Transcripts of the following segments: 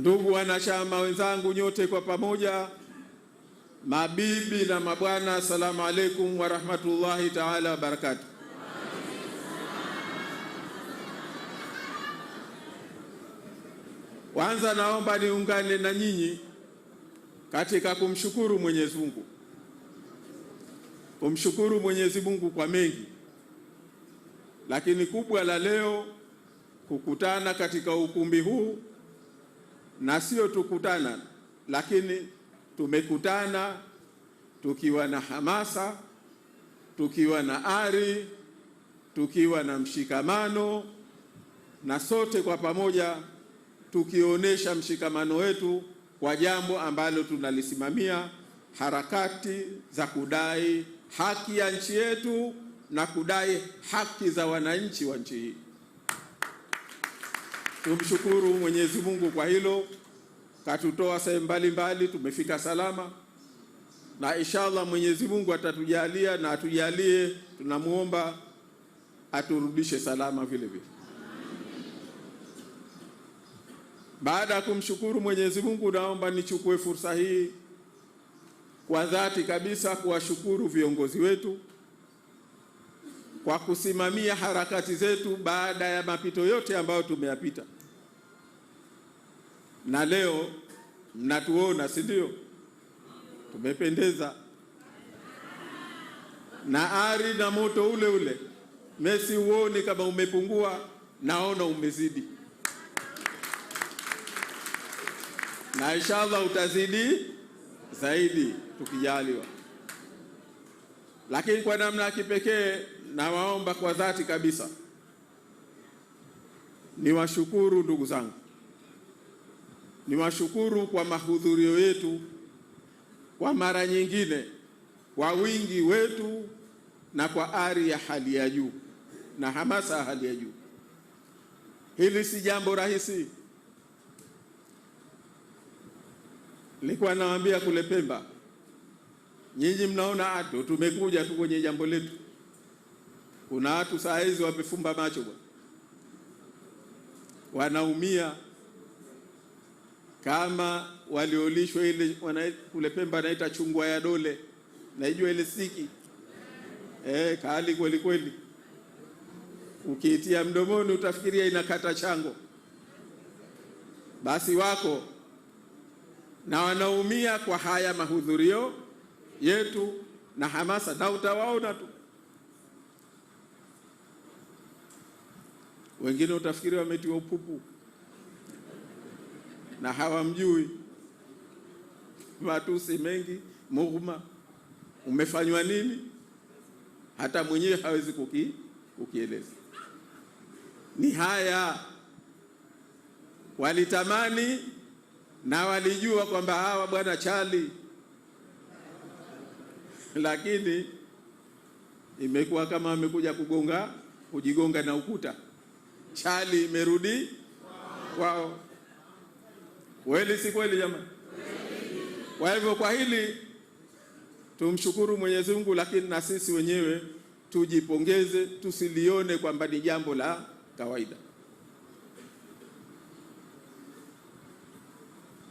Ndugu wanachama wenzangu nyote kwa pamoja, mabibi na mabwana, asalamu alaykum wa rahmatullahi ta'ala wa barakatuh. Kwanza naomba niungane na nyinyi katika kumshukuru Mwenyezi Mungu. Kumshukuru Mwenyezi Mungu kwa mengi, lakini kubwa la leo kukutana katika ukumbi huu, na sio tukutana, lakini tumekutana tukiwa na hamasa, tukiwa na ari, tukiwa na mshikamano, na sote kwa pamoja tukionyesha mshikamano wetu kwa jambo ambalo tunalisimamia, harakati za kudai haki ya nchi yetu na kudai haki za wananchi wa nchi hii. Tumshukuru Mwenyezi Mungu kwa hilo, katutoa sehemu mbalimbali, tumefika salama, na inshallah Mwenyezi Mungu atatujalia na atujalie, tunamuomba aturudishe salama vile vile. Baada ya kumshukuru Mwenyezi Mungu, naomba nichukue fursa hii kwa dhati kabisa kuwashukuru viongozi wetu kwa kusimamia harakati zetu baada ya mapito yote ambayo tumeyapita. Na leo mnatuona, si ndio? Tumependeza na ari na moto ule ule. Mesi uone kama umepungua, naona umezidi, na inshallah utazidi zaidi tukijaliwa. Lakini kwa namna ya kipekee nawaomba kwa dhati kabisa niwashukuru ndugu zangu, niwashukuru kwa mahudhurio yetu kwa mara nyingine, kwa wingi wetu na kwa ari ya hali ya juu na hamasa ya hali ya juu. Hili si jambo rahisi. Nilikuwa nawaambia kule Pemba, nyinyi mnaona atu tumekuja tu kwenye jambo letu. Kuna watu saa hizi wamefumba macho bwana, wanaumia kama waliolishwa ile kule Pemba naita chungwa ya dole, naijua ile siki kali kweli kweli, ukiitia mdomoni utafikiria inakata chango. Basi wako na wanaumia kwa haya mahudhurio yetu na hamasa, na utawaona tu. Wengine utafikiri wametiwa upupu na hawamjui, matusi mengi, mughma, umefanywa nini, hata mwenyewe hawezi kukieleza. Ni haya walitamani na walijua kwamba hawa bwana chali, lakini imekuwa kama amekuja kujigonga na ukuta. Chali imerudi kwao. Kweli si kweli jamani? Kwa hivyo kwa hili tumshukuru Mwenyezi Mungu, lakini na sisi wenyewe tujipongeze, tusilione kwamba ni jambo la kawaida.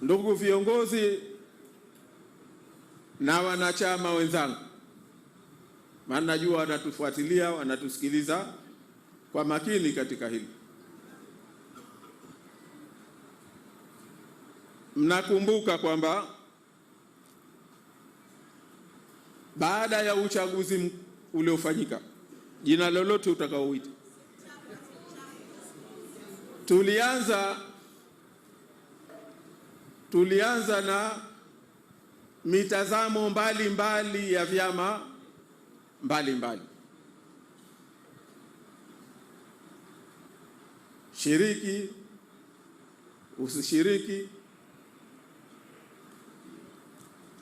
Ndugu viongozi na wanachama wenzangu, maana najua wanatufuatilia, wanatusikiliza kwa makini katika hili. Mnakumbuka kwamba baada ya uchaguzi uliofanyika, jina lolote utakaoita, tulianza na mitazamo mbalimbali ya vyama mbalimbali. Shiriki, usishiriki.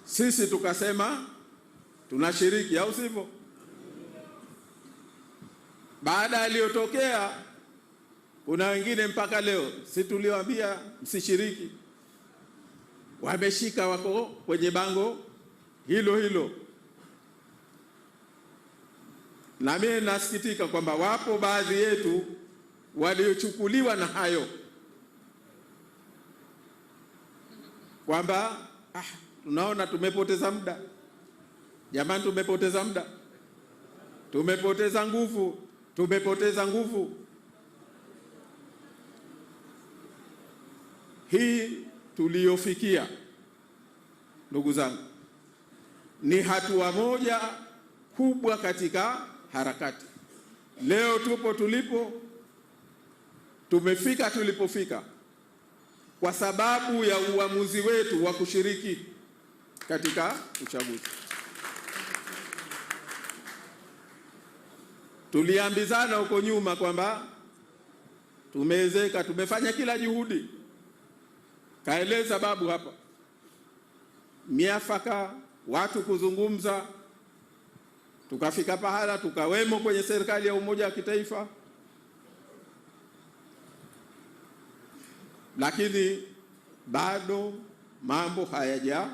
Sisi tukasema tunashiriki, au sivyo? Baada yaliyotokea, kuna wengine mpaka leo si tuliwaambia msishiriki, wameshika, wako kwenye bango hilo hilo. Na mimi nasikitika kwamba wapo baadhi yetu waliochukuliwa na hayo, kwamba tunaona tumepoteza muda. Jamani, tumepoteza muda, tumepoteza nguvu, tumepoteza nguvu. Hii tuliyofikia, ndugu zangu, ni hatua moja kubwa katika harakati. Leo tupo tulipo, tumefika tulipofika kwa sababu ya uamuzi wetu wa kushiriki katika uchaguzi. Tuliambizana huko nyuma kwamba tumewezeka, tumefanya kila juhudi. Kaeleza babu hapa, miafaka, watu kuzungumza, tukafika pahala tukawemo kwenye serikali ya umoja wa kitaifa, lakini bado mambo hayaja.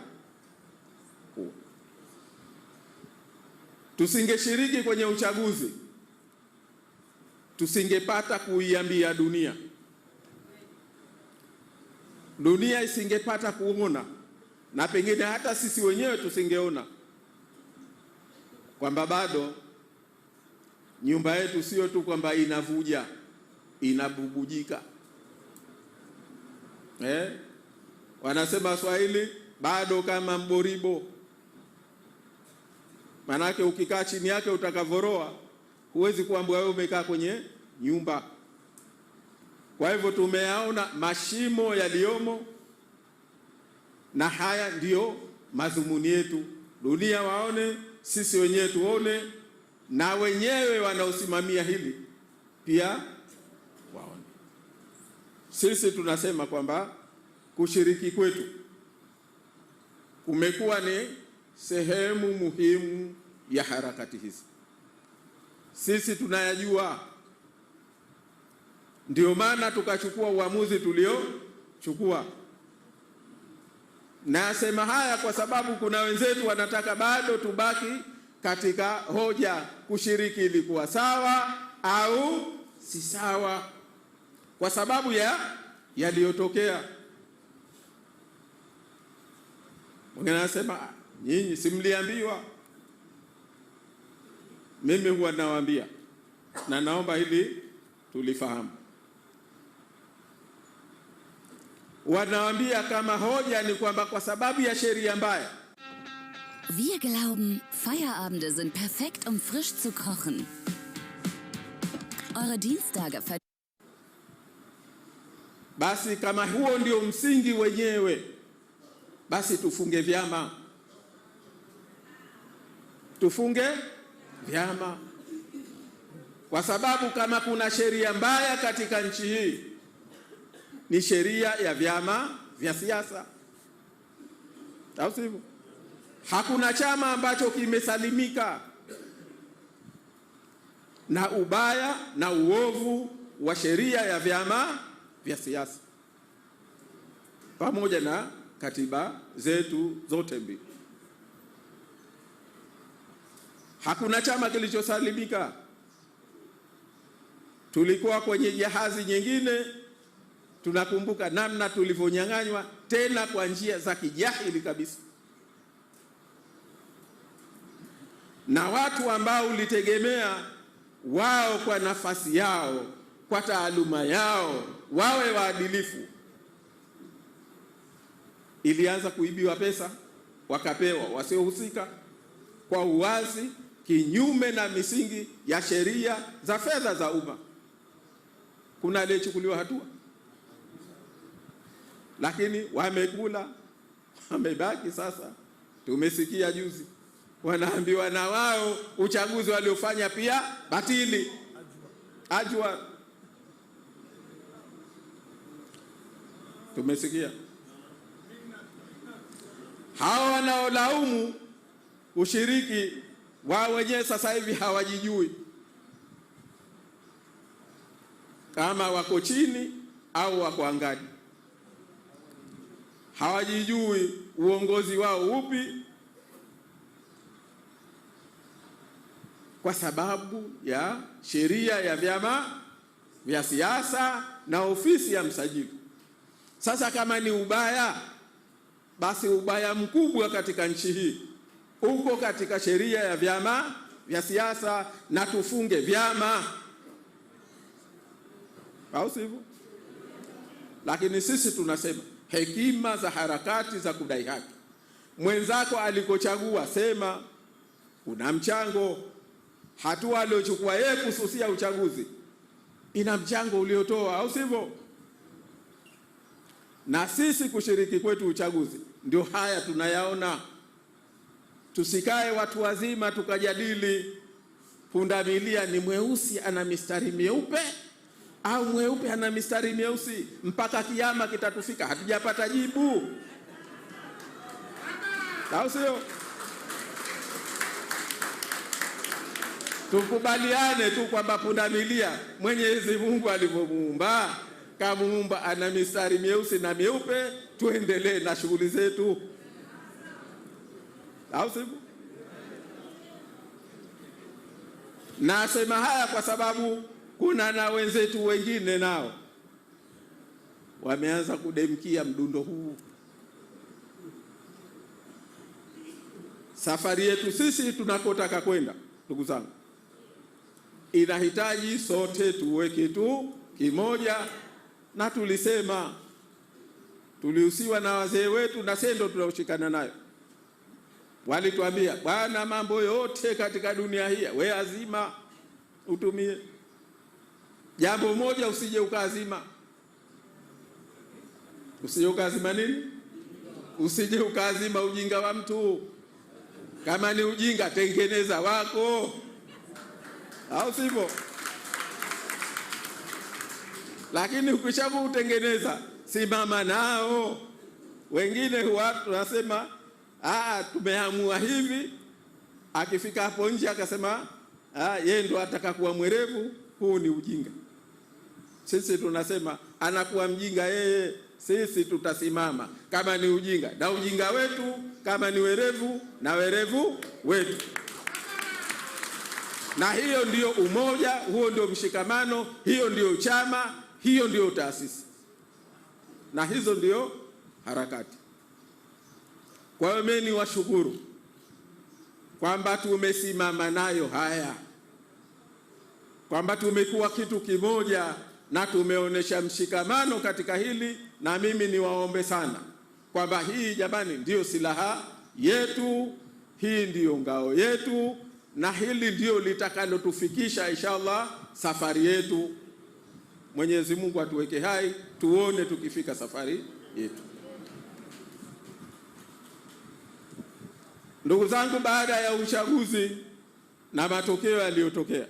Tusingeshiriki kwenye uchaguzi, tusingepata kuiambia dunia, dunia isingepata kuona, na pengine hata sisi wenyewe tusingeona kwamba bado nyumba yetu sio tu kwamba inavuja, inabubujika. Wanasema Waswahili, bado kama mboribo. Manake ukikaa chini yake utakavoroa, huwezi kuambia wewe umekaa kwenye nyumba. Kwa hivyo tumeyaona mashimo yaliyomo, na haya ndiyo madhumuni yetu. Dunia waone, sisi wenyewe tuone, na wenyewe wanaosimamia hili pia waone. Sisi tunasema kwamba kushiriki kwetu kumekuwa ni sehemu muhimu ya harakati hizi. Sisi tunayajua, ndio maana tukachukua uamuzi tuliochukua. Nasema haya kwa sababu kuna wenzetu wanataka bado tubaki katika hoja, kushiriki ilikuwa sawa au si sawa, kwa sababu ya yaliyotokea. Mwingine anasema nyinyi simliambiwa. Mimi huwa nawaambia, na naomba hili tulifahamu. Wanawaambia kama hoja ni kwamba kwa sababu ya sheria mbaya. Wir glauben, Feierabende sind perfekt, um frisch zu kochen. Eure Dienstage Basi kama huo ndio msingi wenyewe, basi tufunge vyama. Tufunge vyama. Kwa sababu kama kuna sheria mbaya katika nchi hii, ni sheria ya vyama vya siasa. Au sivyo? Hakuna chama ambacho kimesalimika na ubaya na uovu wa sheria ya vyama vya siasa, pamoja na katiba zetu zote mbili. Hakuna chama kilichosalimika. Tulikuwa kwenye jahazi nyingine, tunakumbuka namna tulivyonyang'anywa, tena kwa njia za kijahili kabisa, na watu ambao ulitegemea wao kwa nafasi yao, kwa taaluma yao, wawe waadilifu, ilianza kuibiwa pesa, wakapewa wasiohusika kwa uwazi, kinyume na misingi ya sheria za fedha za umma. Kuna aliyechukuliwa hatua, lakini wamekula, wamebaki. Sasa tumesikia juzi wanaambiwa na wao uchaguzi waliofanya pia batili, ajwa. Tumesikia hao wanaolaumu ushiriki wao wenyewe sasa hivi hawajijui kama wako chini au wako angani. Hawajijui uongozi wao upi, kwa sababu ya sheria ya vyama vya siasa na ofisi ya msajili. Sasa kama ni ubaya, basi ubaya mkubwa katika nchi hii uko katika sheria ya vyama vya siasa, na tufunge vyama, au sivyo? Lakini sisi tunasema hekima za harakati za kudai haki. Mwenzako alikochagua sema una mchango. Hatua aliyochukua yeye kususia uchaguzi ina mchango uliotoa, au sivyo? Na sisi kushiriki kwetu uchaguzi ndio haya tunayaona. Tusikae watu wazima tukajadili pundamilia ni mweusi ana mistari mieupe au mweupe ana mistari mieusi mpaka kiyama kitatufika, hatujapata jibu, au sio? Tukubaliane tu kwamba pundamilia Mwenyezi Mungu alivyomuumba, kamuumba ana mistari mieusi na mieupe, tuendelee na shughuli zetu, au sivyo? Nasema haya kwa sababu kuna na wenzetu wengine nao wameanza kudemkia mdundo huu. Safari yetu sisi tunakotaka kwenda, ndugu zangu, inahitaji sote tuwe kitu kimoja, na tulisema, tulihusiwa na wazee wetu na sendo tunaoshikana nayo. Walituambia, bwana, mambo yote katika dunia hii we azima utumie, jambo moja usije ukazima. Usije ukazima nini? Usije ukazima ujinga wa mtu. Kama ni ujinga, tengeneza wako, au sivyo? Lakini ukishakutengeneza, simama nao. Wengine watu wanasema tumeamua hivi, akifika hapo nje akasema yeye ndo ataka kuwa mwerevu. Huu ni ujinga. Sisi tunasema anakuwa mjinga yeye, sisi tutasimama kama ni ujinga na ujinga wetu, kama ni werevu na werevu wetu. Na hiyo ndio umoja, huo ndio mshikamano, hiyo ndio chama, hiyo ndio taasisi, na hizo ndio harakati. Kwa hiyo mimi niwashukuru kwamba tumesimama nayo haya, kwamba tumekuwa kitu kimoja na tumeonesha mshikamano katika hili. Na mimi niwaombe sana kwamba hii, jamani, ndiyo silaha yetu, hii ndiyo ngao yetu, na hili ndiyo litakalotufikisha inshallah safari yetu. Mwenyezi Mungu atuweke hai tuone tukifika safari yetu. Ndugu zangu, baada ya uchaguzi na matokeo yaliyotokea,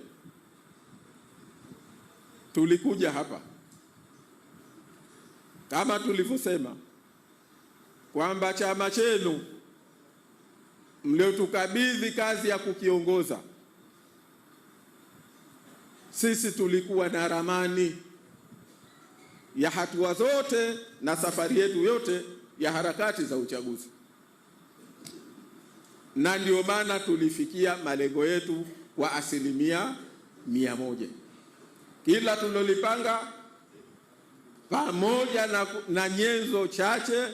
tulikuja hapa kama tulivyosema kwamba chama chenu mliotukabidhi kazi ya kukiongoza, sisi tulikuwa na ramani ya hatua zote na safari yetu yote ya harakati za uchaguzi, na ndio maana tulifikia malengo yetu kwa 100%. Kila tulilopanga, pamoja na nyenzo chache,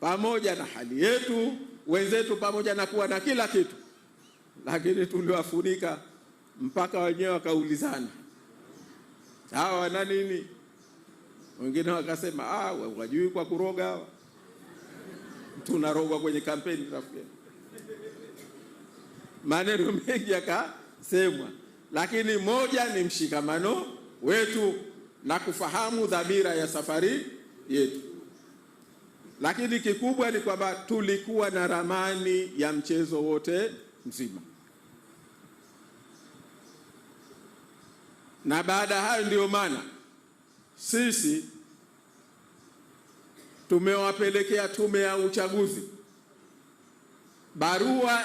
pamoja na hali yetu, wenzetu, pamoja na kuwa na kila kitu, lakini tuliwafunika mpaka wenyewe wakaulizana hawa wana nini. Wengine wakasema wajui kwa kuroga hawa, tunarogwa kwenye kampeni rafiki. Maneno mengi yakasemwa, lakini moja ni mshikamano wetu na kufahamu dhamira ya safari yetu. Lakini kikubwa ni kwamba tulikuwa na ramani ya mchezo wote mzima, na baada ya hayo ndio maana sisi tumewapelekea tume ya uchaguzi barua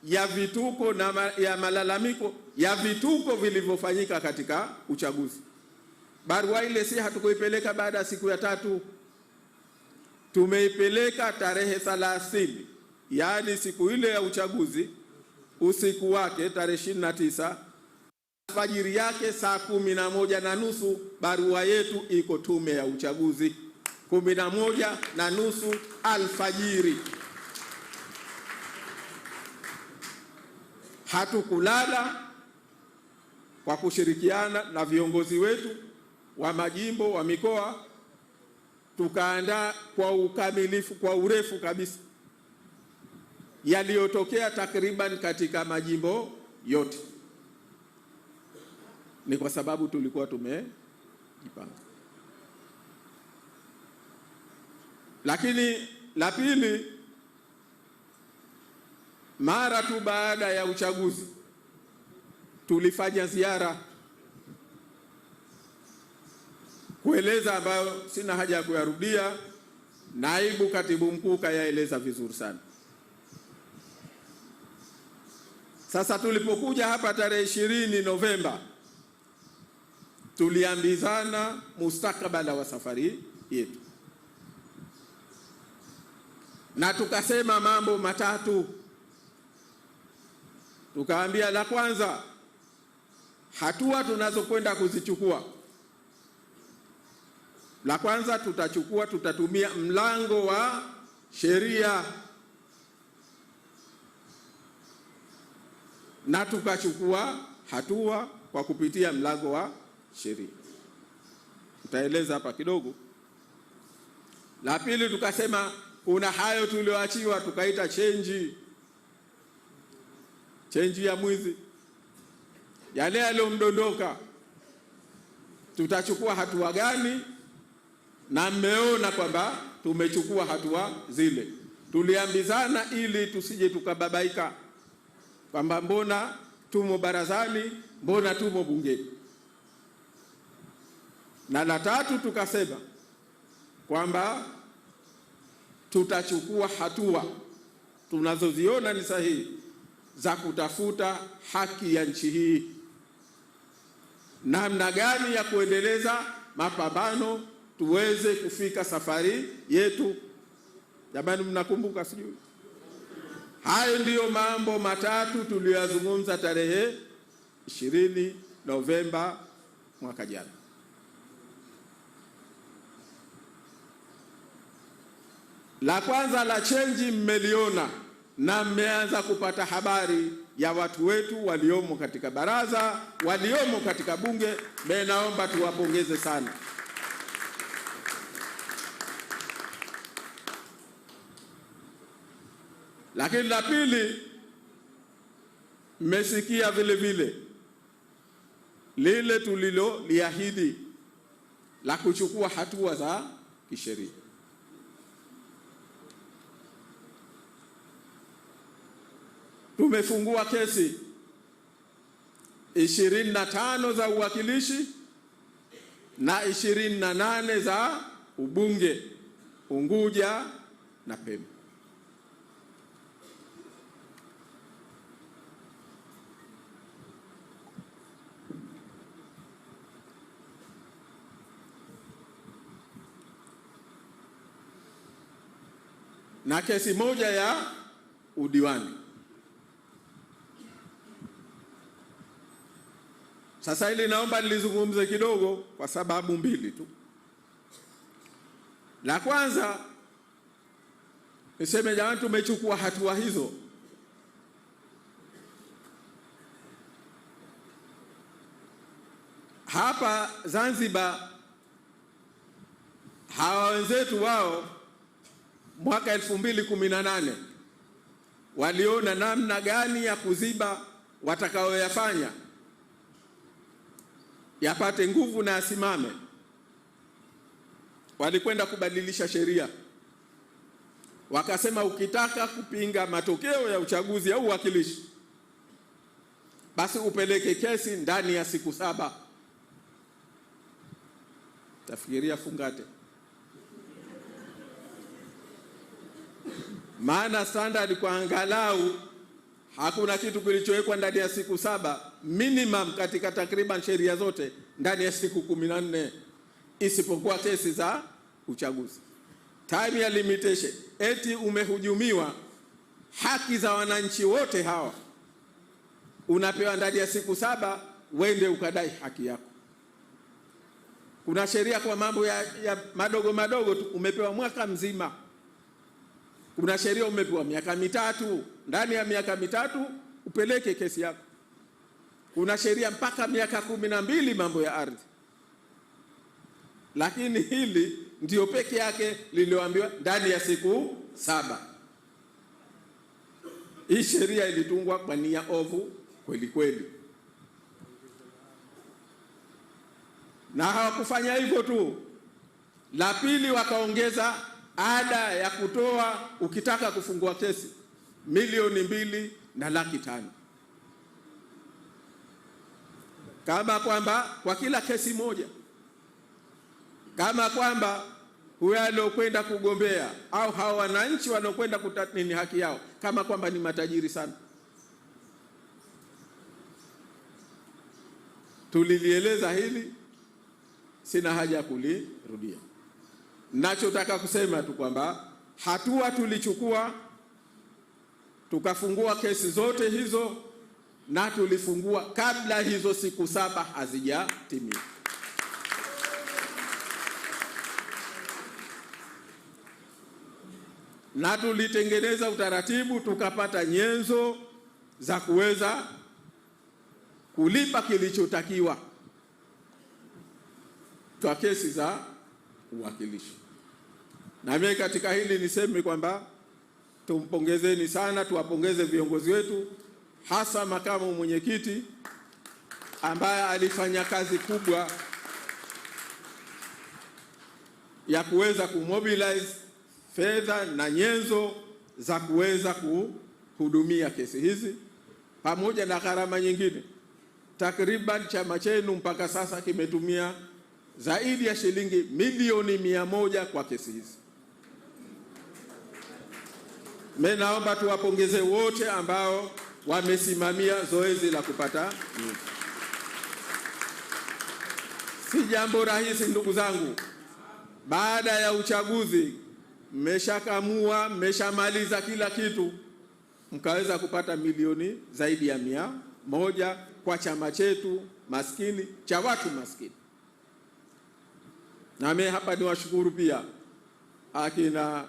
ya vituko na ya malalamiko ya vituko vilivyofanyika katika uchaguzi. Barua ile si hatukuipeleka baada ya siku ya 3, tumeipeleka tarehe 30, yaani siku ile ya uchaguzi, usiku wake tarehe 29, alfajiri yake saa 11:30, barua yetu iko tume ya uchaguzi 11:30 alfajiri. Hatukulala, kwa kushirikiana na viongozi wetu wa majimbo, wa mikoa, tukaandaa kwa ukamilifu, kwa urefu kabisa yaliyotokea takriban katika majimbo yote. Ni kwa sababu tulikuwa tumejipanga. Lakini la pili, mara tu baada ya uchaguzi tulifanya ziara kueleza, ambayo sina haja ya kuyarudia. Naibu Katibu Mkuu kayaeleza vizuri sana. Sasa tulipokuja hapa tarehe 20 Novemba, tuliambizana mustakabala wa safari yetu, na tukasema mambo matatu. Tukaambia, la kwanza, hatua tunazokwenda kuzichukua, la kwanza tutatumia mlango wa sheria, na tukachukua hatua kwa kupitia mlango wa sheria. Tutaeleza hapa kidogo. La pili, tukasema kuna hayo tulioachiwa, tukaita chenji ya mwizi, yale yaliyomdondoka, tutachukua hatua gani? Na mmeona kwamba tumechukua hatua zile. Tuliambizana ili tusije tukababaika kwamba mbona tumo barazani, mbona tumo bungeni. Na la tatu, tukasema kwamba tutachukua hatua tunazoziona ni sahihi za kutafuta haki ya nchi hii, namna gani ya kuendeleza mapambano tuweze kufika safari yetu. Jamani, mnakumbuka sijui? Hayo ndiyo mambo matatu tuliyozungumza tarehe 20 Novemba mwaka jana. La kwanza la chenji mmeliona na mmeanza kupata habari ya watu wetu waliomo katika baraza, waliomo katika bunge. Naomba tuwapongeze sana. Lakini la pili, mmesikia vile vile lile tuliloliahidi la kuchukua hatua za kisheria. Tumefungua kesi 25 za uwakilishi na 28 za ubunge Unguja na Pemba. Na kesi moja ya udiwani. Sasa hili naomba nilizungumze kidogo kwa sababu mbili tu. La kwanza, niseme jamani, tumechukua hatua hizo hapa Zanzibar. Hawa wenzetu wao mwaka 2018 waliona namna gani ya kuziba watakaoyafanya yapate nguvu na yasimame. Walikwenda kubadilisha sheria, wakasema ukitaka kupinga matokeo ya uchaguzi au uwakilishi, basi upeleke kesi ndani ya siku 7. Tafikiria fungate. Maana standard kwa angalau hakuna kitu kilichowekwa ndani ya siku 7, minimum katika takriban sheria zote ndani ya siku 14, isipokuwa kesi za uchaguzi. Time ya limitation, eti umehujumiwa haki za wananchi wote hawa, unapewa ndani ya siku 7 wende ukadai haki yako. Kuna sheria kwa mambo ya madogo madogo tu umepewa mwaka mzima. Kuna sheria umepewa miaka mitatu, ndani ya miaka mitatu upeleke kesi yako. Kuna sheria mpaka miaka 12 mambo ya ardhi. Lakini hili ndio peke yake lilioambiwa ndani ya siku 7. Hii sheria ilitungwa kwa nia ovu kweli kweli. Na hawakufanya hivyo tu. La pili, wakaongeza ada ya kutoa ukitaka kufungua kesi milioni 2.5 kama kwamba kwa kila kesi moja, kama kwamba huyo aliokwenda kugombea au hao wananchi wanaokwenda kutathmini haki yao kama kwamba ni matajiri sana. Tulilieleza hili, sina haja ya kulirudia. Nachotaka kusema tu kwamba hatua tulichukua, tukafungua kesi zote hizo, na tulifungua kabla hizo siku 7 hazijatimia. Na tulitengeneza utaratibu, tukapata nyenzo za kuweza kulipa kilichotakiwa kwa kesi za uwakilishi. Na mimi katika hili niseme kwamba tumpongezeni sana, tuwapongeze viongozi wetu, hasa makamu mwenyekiti ambaye alifanya kazi kubwa ya kuweza kumobilize fedha na nyenzo za kuweza kuhudumia kesi hizi, pamoja na gharama nyingine. Takriban chama chenu mpaka sasa kimetumia zaidi ya shilingi milioni 100 kwa kesi hizi. Mimi naomba tuwapongeze wote ambao wamesimamia zoezi la kupata nyenzo. Si jambo rahisi ndugu zangu. Baada ya uchaguzi mmeshakamua, mmeshamaliza kila kitu, mkaweza kupata milioni zaidi ya 100 kwa chama chetu maskini, cha watu maskini. Na mimi hapa niwashukuru pia akina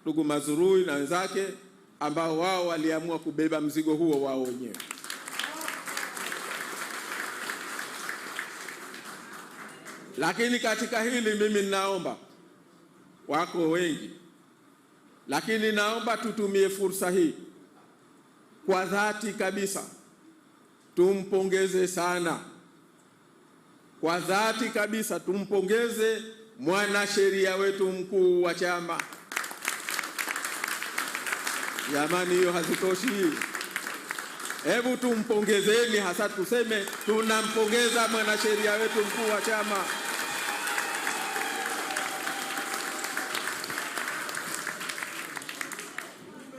ndugu Mazurui na wenzake ambao wao waliamua kubeba mzigo huo wao wenyewe. Lakini katika hili mimi ninaomba, wako wengi, lakini naomba tutumie fursa hii kwa dhati kabisa, tumpongeze sana kwa dhati kabisa, tumpongeze mwanasheria wetu mkuu wa chama. Jamani, hiyo hazitoshi. Hebu tumpongezeni, hasa tuseme tunampongeza mwanasheria wetu mkuu wa chama.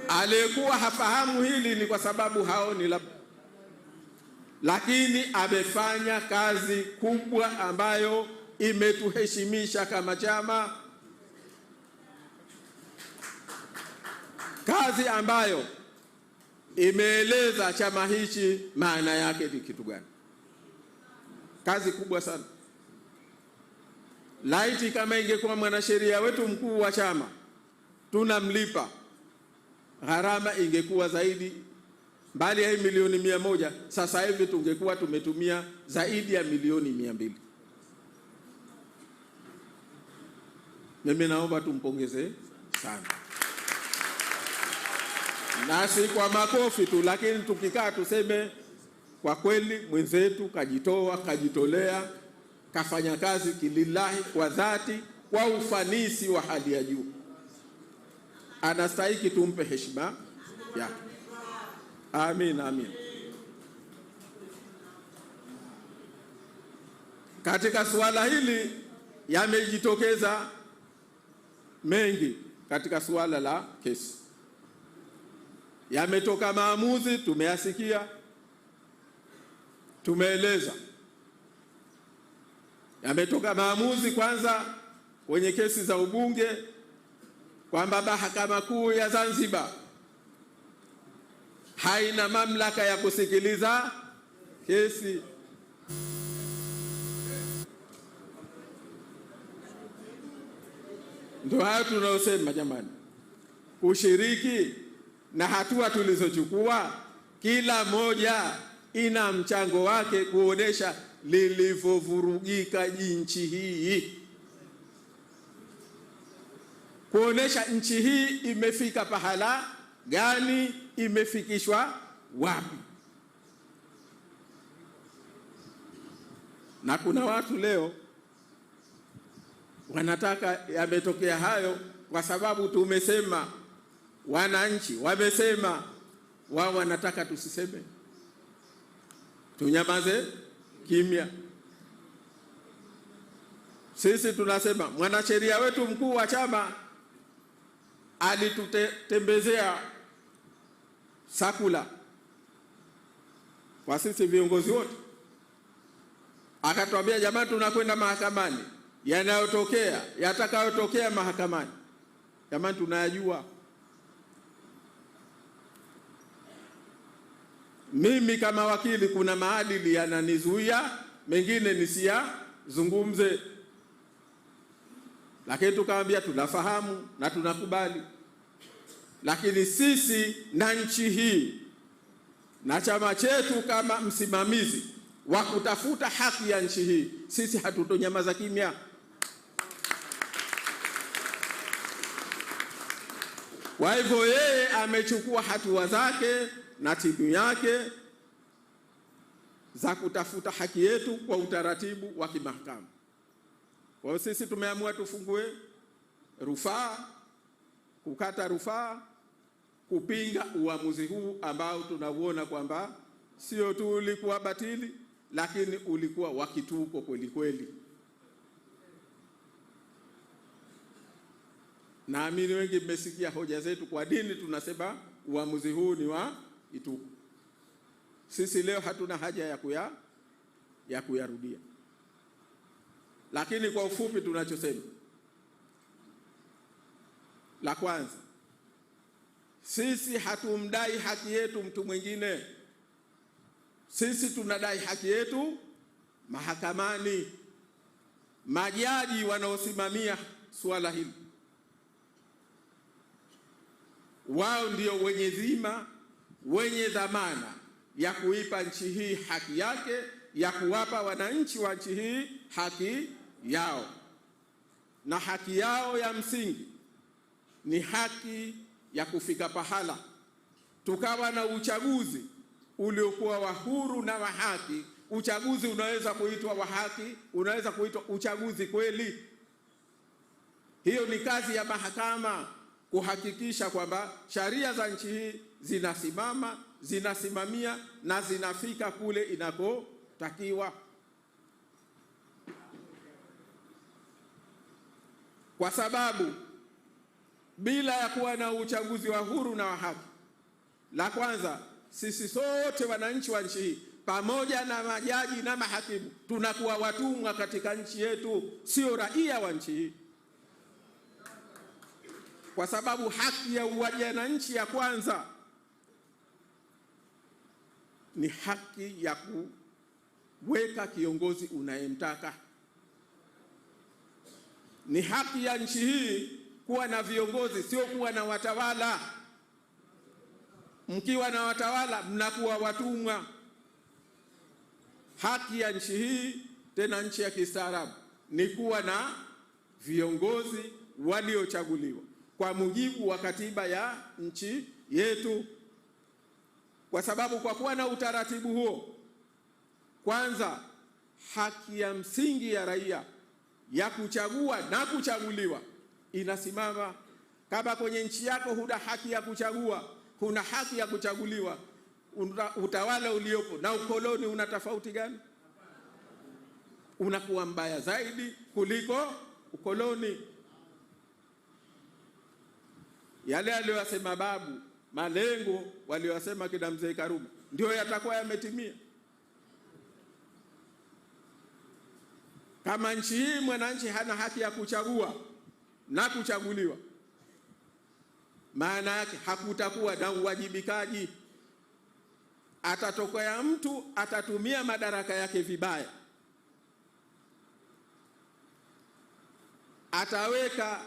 Aliyekuwa hafahamu hili ni kwa sababu haoni labda, lakini amefanya kazi kubwa ambayo imetuheshimisha kama chama, kazi ambayo imeeleza chama hichi maana yake ni kitu gani. Kazi kubwa sana. Laiti kama ingekuwa mwanasheria wetu mkuu wa chama tunamlipa, gharama ingekuwa zaidi, mbali ya milioni 100, sasa hivi tungekuwa tumetumia zaidi ya milioni 200. Mimi naomba tumpongeze sana. Na si kwa makofi tu, lakini tukikaa tuseme kwa kweli mwenzetu kajitoa, kajitolea, kafanya kazi kilillahi, kwa dhati, kwa ufanisi wa hali ya juu. Anastahili tumpe heshima yake. Amin, amin. Katika suala hili yamejitokeza mengi. Katika suala la kesi yametoka maamuzi, tumeyasikia, tumeeleza. Yametoka maamuzi kwanza kwenye kesi za ubunge kwamba Mahakama Kuu ya Zanzibar haina mamlaka ya kusikiliza kesi. Ndio hayo tunaosema jamani, kushiriki na hatua tulizochukua, kila moja ina mchango wake kuonesha lilivyovurugika nchi hii, kuonesha nchi hii imefika pahala gani, imefikishwa wapi. Na kuna watu leo wanataka yametokea hayo kwa sababu tumesema, wananchi wamesema, wao wanataka tusiseme, tunyamaze kimya. Sisi tunasema mwanasheria wetu mkuu wa chama alitutembezea sakula kwa sisi viongozi wote, akatuambia jamani, tunakwenda mahakamani, yanayotokea yatakayotokea mahakamani jamani tunayajua. Mimi kama wakili kuna maadili yananizuia mengine nisiyazungumze, lakini tukamwambia tunafahamu na tunakubali, lakini sisi na nchi hii na chama chetu kama msimamizi wa kutafuta haki ya nchi hii, sisi hatutonyamaza kimya. Kwa hivyo yeye amechukua hatua zake na timu yake za kutafuta haki yetu kwa utaratibu wa kimahakama. Kwa hiyo sisi tumeamua tufungue rufaa, kukata rufaa, kupinga uamuzi huu ambao tunauona kwamba sio tu ulikuwa batili, lakini ulikuwa wa kituko kweli kweli. Naamini wengi mmesikia hoja zetu kwa nini tunasema uamuzi huu ni wa kituko. Sisi leo hatuna haja ya kuyarudia, lakini kwa ufupi tunachosema, la kwanza, sisi hatumdai haki yetu mtu mwingine. Sisi tunadai haki yetu mahakamani. Majaji wanaosimamia suala hili, wao ndio wenye dhima, wenye dhamana ya kuipa nchi hii haki yake, ya kuwapa wananchi wa nchi hii haki yao. Na haki yao ya msingi ni haki ya kufika pahala tukawa na uchaguzi uliokuwa wa huru na wa haki. Uchaguzi unaweza kuitwa wa haki, unaweza kuitwa uchaguzi kweli. Hiyo ni kazi ya mahakama, kuhakikisha kwamba sheria za nchi hii zinasimama, zinasimamia na zinafika kule inakotakiwa. Kwa sababu bila ya kuwa na uchaguzi wa huru na wa haki, la kwanza, sisi sote wananchi wa nchi hii pamoja na majaji na mahakimu tunakuwa watumwa katika nchi yetu, sio raia wa nchi hii. Kwa sababu haki ya wananchi ya kwanza ni haki ya kuweka kiongozi unayemtaka. Ni haki ya nchi hii kuwa na viongozi, sio kuwa na watawala. Mkiwa na watawala mnakuwa watumwa. Haki ya nchi hii, tena nchi ya kistaarabu, ni kuwa na viongozi waliochaguliwa kwa mujibu wa katiba ya nchi yetu. Kwa sababu kwa kuwa na utaratibu huo, kwanza, haki ya msingi ya raia ya kuchagua na kuchaguliwa inasimama. Kama kwenye nchi yako huna haki ya kuchagua, huna haki ya kuchaguliwa, utawala uliopo na ukoloni una tofauti gani? Unakuwa mbaya zaidi kuliko ukoloni. Yale aliyosema babu, malengo waliyosema kina mzee Karume, ndio yatakuwa yametimia. Kama nchi hii mwananchi hana haki ya kuchagua na kuchaguliwa, maana yake hakutakuwa na uwajibikaji. Atatokea mtu atatumia madaraka yake vibaya, ataweka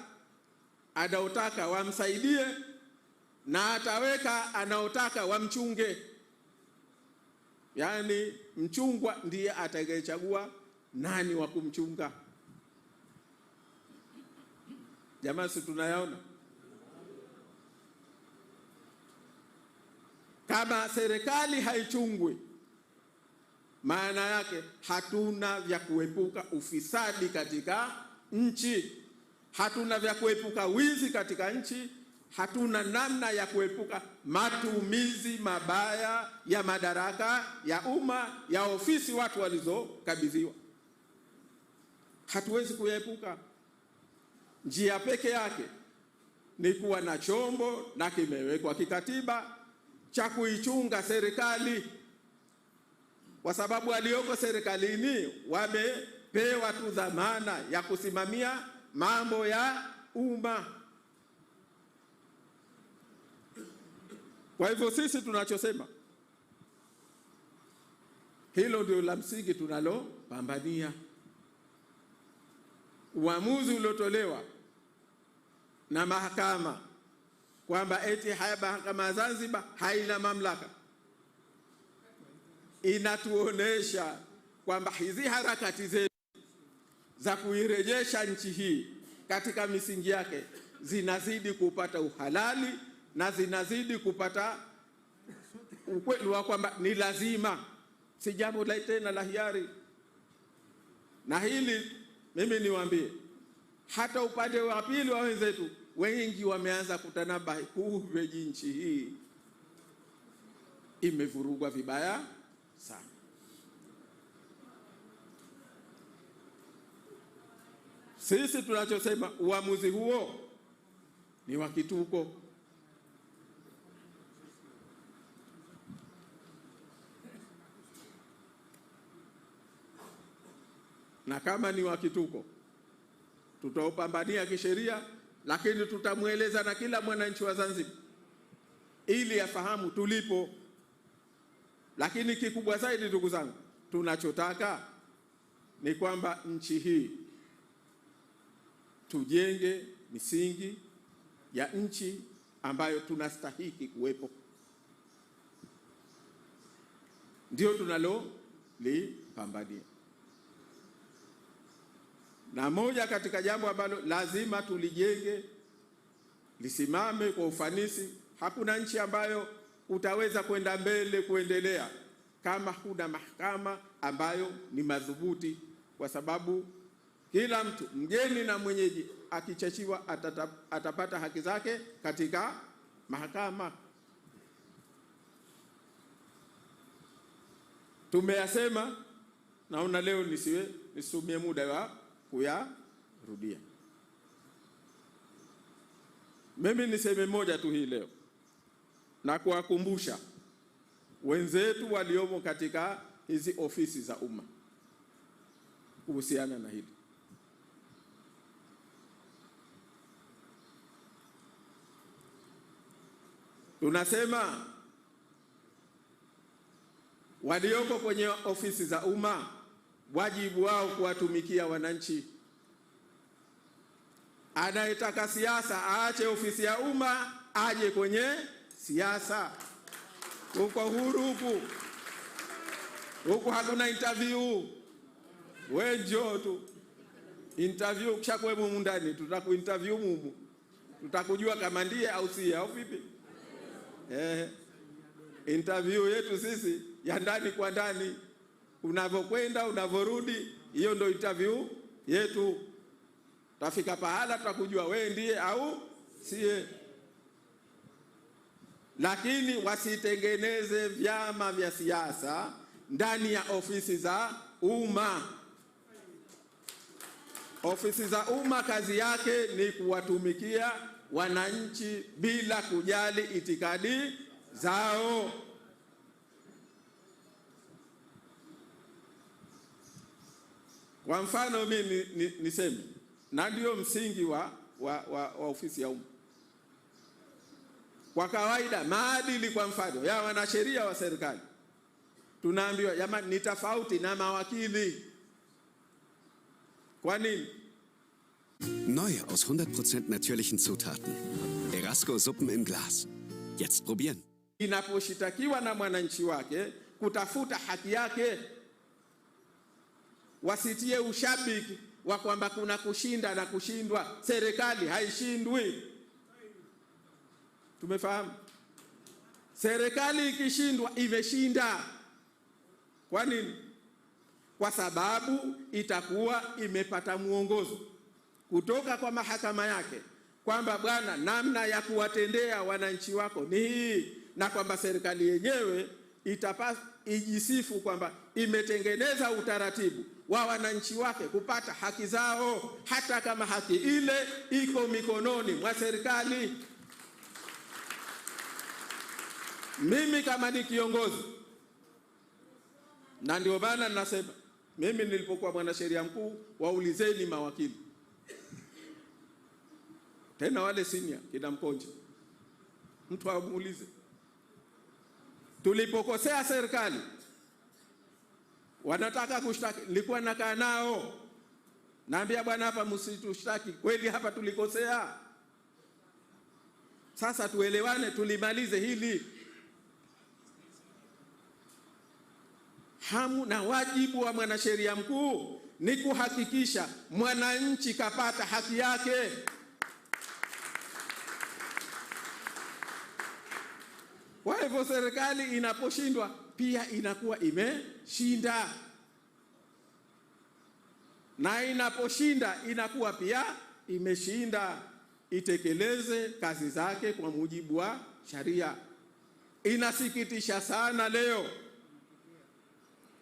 anaotaka wamsaidie na ataweka anaotaka wamchunge. Yaani mchungwa ndiye atakayechagua nani wa kumchunga. Jamaa, si tunayaona? Kama serikali haichungwi, maana yake hatuna vya kuepuka ufisadi katika nchi, hatuna vya kuepuka wizi katika nchi, hatuna namna ya kuepuka matumizi mabaya ya madaraka ya umma, ya ofisi watu walizokabidhiwa. Hatuwezi kuepuka. Njia peke yake ni kuwa na chombo, na kimewekwa kikatiba, cha kuichunga serikali, kwa sababu walioko serikalini wamepewa tu dhamana ya kusimamia mambo ya umma. Kwa hivyo sisi tunachosema, hilo ndio la msingi tunalopambania. Uamuzi uliotolewa na mahakama kwamba eti mahakama ya Zanzibar haina mamlaka, inatuonesha kwamba hizi harakati zetu za kuirejesha nchi hii katika misingi yake zinazidi kupata uhalali na zinazidi kupata ukweli wa kwamba ni lazima, si jambo la tena la hiari. Na hili mimi niwaambie, hata upande wa pili wa wenzetu wengi wameanza kutanabahi, kumbe nchi hii imevurugwa vibaya sana. Sisi tunachosema, uamuzi huo ni wa kituko. Na kama ni wa kituko, tutaupambania kisheria, lakini tutamweleza na kila mwananchi wa Zanzibar ili afahamu tulipo. Lakini kikubwa zaidi, ndugu zangu, tunachotaka ni kwamba nchi hii tujenge misingi ya nchi ambayo tunastahiki kuwepo. Ndio tunalolipambania. Na moja katika jambo ambalo lazima tulijenge, lisimame kwa ufanisi. Hakuna nchi ambayo utaweza kwenda mbele, kuendelea, kama huna mahakama ambayo ni madhubuti, kwa sababu kila mtu, mgeni na mwenyeji, akichachiwa atapata haki zake katika mahakama. Tumeyasema, naona leo nisitumie muda wa kuyarudia. Mimi niseme moja tu hii leo, na kuwakumbusha wenzetu waliomo katika hizi ofisi za umma kuhusiana na hili. Tunasema walioko kwenye ofisi za umma, wajibu wao kuwatumikia wananchi. Anayetaka siasa aache ofisi ya umma, aje kwenye siasa. Uko huru huku hakuna interview. We njoo tu interview, kisha kwa mumu ndani tutakuinterview mumu, tutakujua kama ndiye au si, au vipi? Interview yetu sisi ya ndani kwa ndani, unavyokwenda unavyorudi, hiyo ndio interview yetu. Tafika pahala tutakujua wewe ndiye au siye. Lakini wasitengeneze vyama vya siasa ndani ya ofisi za umma. Ofisi za umma kazi yake ni kuwatumikia wananchi bila kujali itikadi zao. Kwa mfano mimi niseme, na ndio msingi wa ofisi ya umma. Kwa kawaida maadili, kwa mfano ya wanasheria wa serikali, tunaambiwa jamani, ni tofauti na mawakili. Kwa nini? Neu aus 100% natürlichen Zutaten. Erasco Suppen im Glas. Jetzt probieren. Inaposhitakiwa na mwananchi wake kutafuta haki yake, wasitie ushabiki wa kwamba kuna kushinda na kushindwa. Serikali haishindwi. Tumefahamu? Serikali ikishindwa imeshinda. Kwa nini? Kwa sababu itakuwa imepata mwongozo kutoka kwa mahakama yake kwamba bwana, namna ya kuwatendea wananchi wako ni hii, na kwamba serikali yenyewe ijisifu kwamba imetengeneza utaratibu wa wananchi wake kupata haki zao, hata kama haki ile iko mikononi mwa serikali. Mimi kama ni kiongozi, na ndio maana ninasema mimi nilipokuwa mwanasheria mkuu, waulizeni mawakili tena wale senior kina Mkonje, mtu amuulize. Tulipokosea serikali wanataka kushtaki, nilikuwa nakaa nao naambia bwana, hapa msitushtaki, kweli hapa tulikosea, sasa tuelewane, tulimalize hili. Hamu na wajibu wa mwanasheria mkuu ni kuhakikisha mwananchi kapata haki yake. Kwa hivyo serikali inaposhindwa pia inakuwa imeshinda, na inaposhinda inakuwa pia imeshinda. Itekeleze kazi zake kwa mujibu wa sharia. Inasikitisha sana leo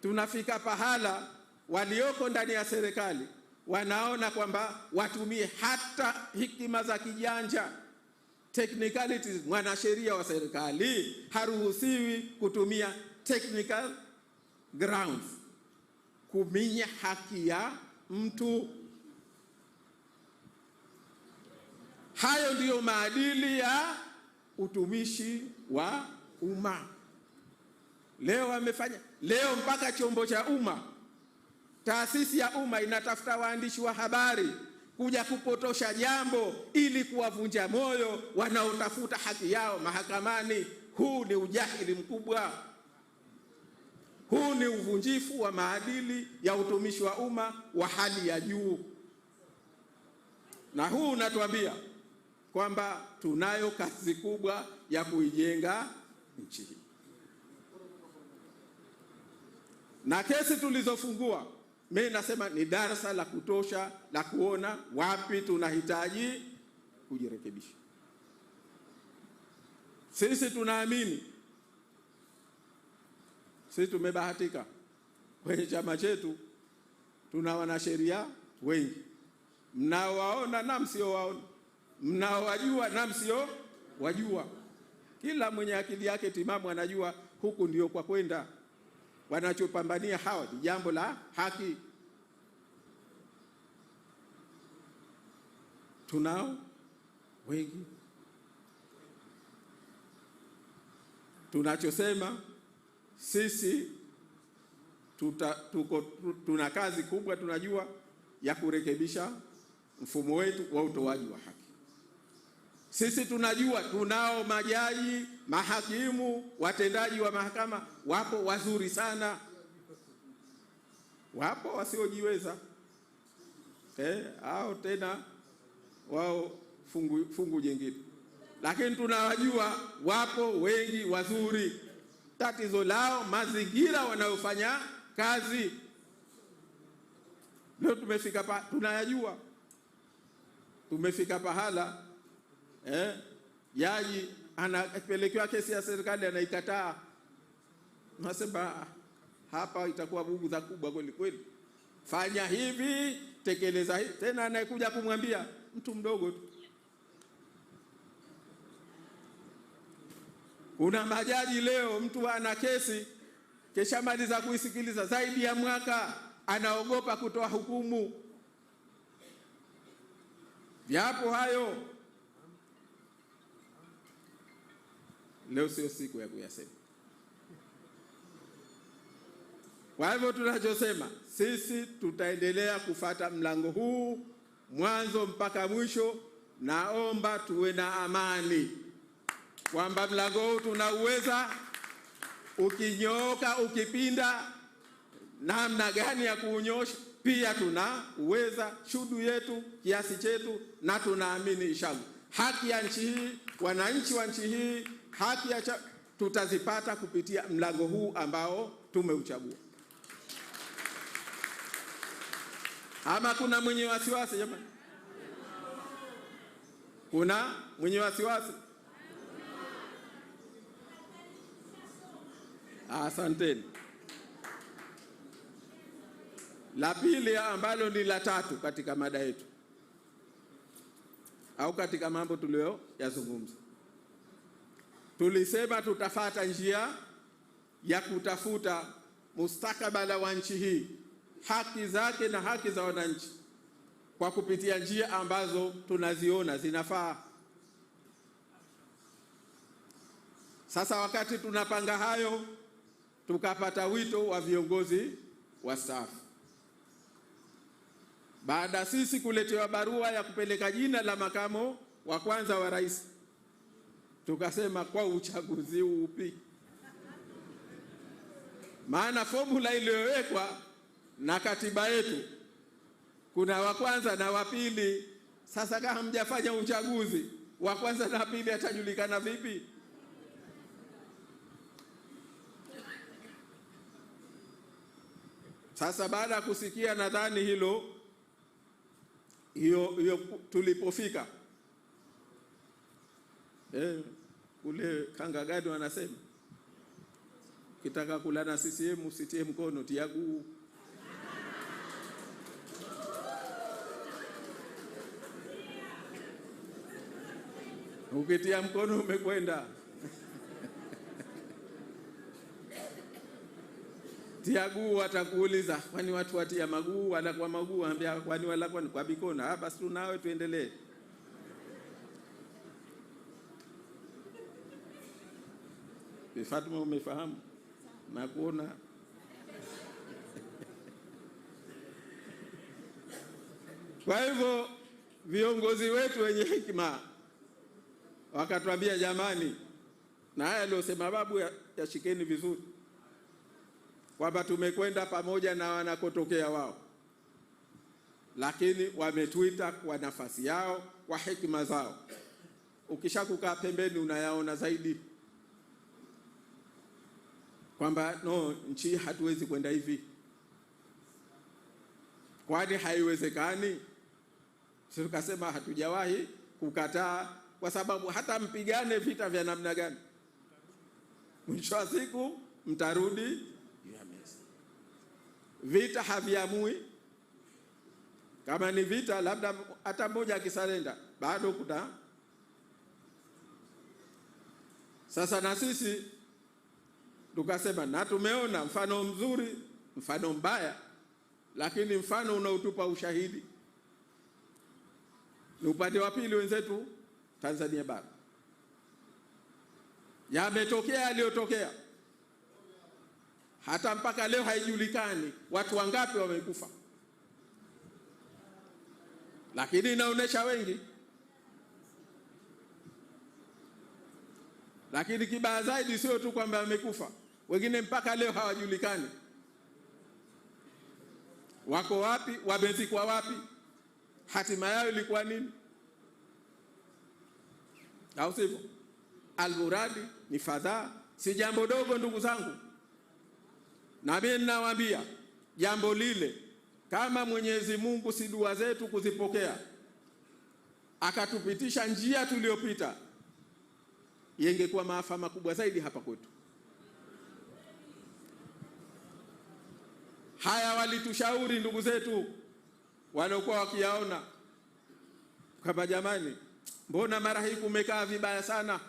tunafika pahala walioko ndani ya serikali wanaona kwamba watumie hata hikima za kijanja, technicalities. Mwanasheria wa serikali haruhusiwi kutumia technical grounds kuminya haki ya mtu. Hayo ndiyo maadili ya utumishi wa umma. Leo wamefanya, leo mpaka chombo cha umma, taasisi ya umma inatafuta waandishi wa habari kuja kupotosha jambo ili kuwavunja moyo wanaotafuta haki yao mahakamani. Huu ni ujahili mkubwa. Huu ni uvunjifu wa maadili ya utumishi wa umma wa hali ya juu, na huu unatuambia kwamba tunayo kazi kubwa ya kuijenga nchi hii. Na kesi tulizofungua, mimi nasema ni darasa la kutosha la kuona wapi tunahitaji kujirekebisha. Sisi tunaamini, sisi tumebahatika kwenye chama chetu tuna wanasheria wengi, mnaowaona na msiowaona, mnaowajua na msiowajua. Kila mwenye akili yake timamu anajua huku ndio kwa kwenda. Wanachopambania hawa ni jambo la haki. Tunao wengi. Tunachosema sisi tuna kazi kubwa, tunajua, ya kurekebisha mfumo wetu wa utoaji wa haki. Sisi tunajua tunao majaji, mahakimu, watendaji wa mahakama wapo wazuri sana, wapo wasiojiweza, hao tena wao fungu jingine, lakini tunawajua wapo wengi wazuri. Tatizo lao mazingira wanayofanya kazi. Leo tumefika tunayajua, tumefika pahala jaji anapelekewa kesi ya serikali anaikataa, nasema hapa itakuwa bughudha kubwa kweli kweli, fanya hivi, tekeleza hivi. Tena anayekuja kumwambia mtu mdogo tu. Kuna majaji leo, mtu ana kesi kesha maliza kuisikiliza zaidi ya mwaka, anaogopa kutoa hukumu. Yapo hayo. Leo sio siku ya kuyasema. Kwa hivyo tunachosema, sisi tutaendelea kufata mlango huu mwanzo mpaka mwisho. Naomba tuwe na amani kwamba mlango huu tunauweza, ukinyooka, ukipinda namna gani ya kuunyosha pia tunauweza, shudu yetu, kiasi chetu, na tunaamini inshallah haki ya nchi hii, wananchi wa nchi hii, haki ya tutazipata kupitia mlango huu ambao tumeuchagua. Ama kuna mwenye wasiwasi jamani? Kuna mwenye wasiwasi? Asanteni. La pili ambalo ni la tatu katika mada yetu au katika mambo tuliyoyazungumza, tulisema tutafata njia ya kutafuta mustakabala wa nchi hii, haki zake na haki za wananchi, kwa kupitia njia ambazo tunaziona zinafaa. Sasa wakati tunapanga hayo, tukapata wito wa viongozi wastaafu. Baada sisi kuletewa barua ya kupeleka jina la makamo wa kwanza wa rais, tukasema kwa uchaguzi upi? Maana formula iliyowekwa na katiba yetu kuna wa kwanza na wa pili. Sasa kama hamjafanya uchaguzi, wa kwanza na pili atajulikana vipi? Sasa baada ya kusikia nadhani hiyo tulipofika kule Kangagadi wanasema kitaka kula na CCM usitie mkono, tia guu. Ukitia mkono umekwenda. Tia guu, atakuuliza kwani watu watia maguu, wala kwa maguu, ambia kwani wala kwa bikona. Basi tunawe tuendelee. Fatuma, umefahamu na kuona? Kwa hivyo viongozi wetu wenye hikima wakatuambia, jamani, na haya aliyosema babu yashikeni vizuri, kwamba tumekwenda pamoja na wanakotokea wao, lakini wametuita kwa nafasi yao, kwa hekima zao. Ukishakukaa pembeni unayaona zaidi kwamba no, nchi hatuwezi kwenda hivi, kwani haiwezekani. Sisi tukasema hatujawahi kukataa, kwa sababu hata mpigane vita vya namna gani, mwisho wa siku mtarudi juu ya meza. Vita haviamui. Kama ni vita, labda hata mmoja akisarenda bado kuna. Sasa na sisi tukasema, na tumeona mfano mzuri, mfano mbaya, lakini mfano unaotupa ushahidi ni upande wa pili. Wenzetu Tanzania bara yametokea yaliyotokea, hata mpaka leo haijulikani watu wangapi wamekufa, lakini inaonesha wengi. Lakini kibaya zaidi sio tu kwamba wamekufa, wengine mpaka leo hawajulikani wako wapi, wamezikwa wapi, hatima yao ilikuwa nini, au sivyo? Almuradi ni fadhaa, si jambo dogo ndugu zangu. Na mimi ninawaambia jambo lile, kama Mwenyezi Mungu si dua zetu kuzipokea, akatupitisha njia tuliyopita, yengekuwa maafa makubwa zaidi hapa kwetu. Haya walitushauri ndugu zetu waliokuwa wakiyaona kwamba jamani, mbona mara hii kumekaa vibaya sana,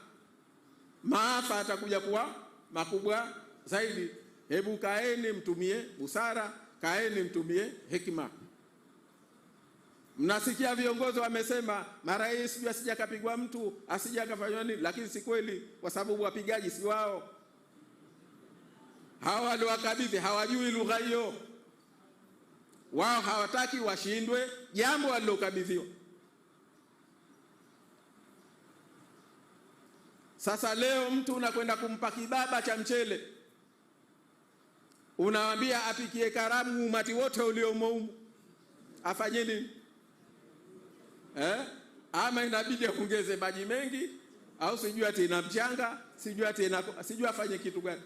maafa atakuja kuwa makubwa zaidi. Hebu kaeni mtumie busara, kaeni mtumie hekima. Mnasikia viongozi wamesema mara hii sijui asija kapigwa mtu, asija kafanywa nini, lakini si kweli, kwa sababu wapigaji si wao. Hawa waliowakabidhi hawajui lugha hiyo. Wao hawataki washindwe jambo walilokabidhiwa. Sasa leo mtu unakwenda kumpa kibaba cha mchele, unawambia apikie karamu umati wote uliomo, afanye nini? Ama inabidi aongeze maji mengi, au sijui ati ina mchanga, sijui afanye kitu gani.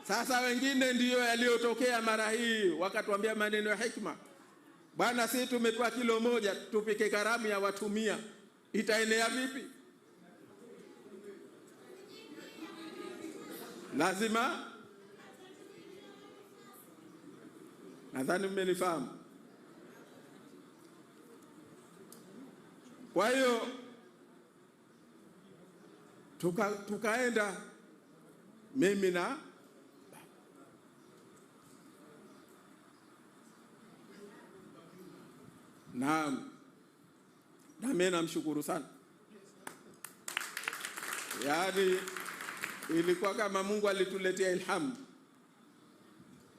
Sasa wengine ndiyo yaliyotokea mara hii, wakatuambia maneno ya hikma, bwana sisi tumetoa kilo moja tupike karamu ya watu 100, itaenea vipi? Lazima, nadhani mmenifahamu. Kwa hiyo tukaenda mimi na mimi namshukuru sana. Yaani ilikuwa kama Mungu alituletea ilhamu,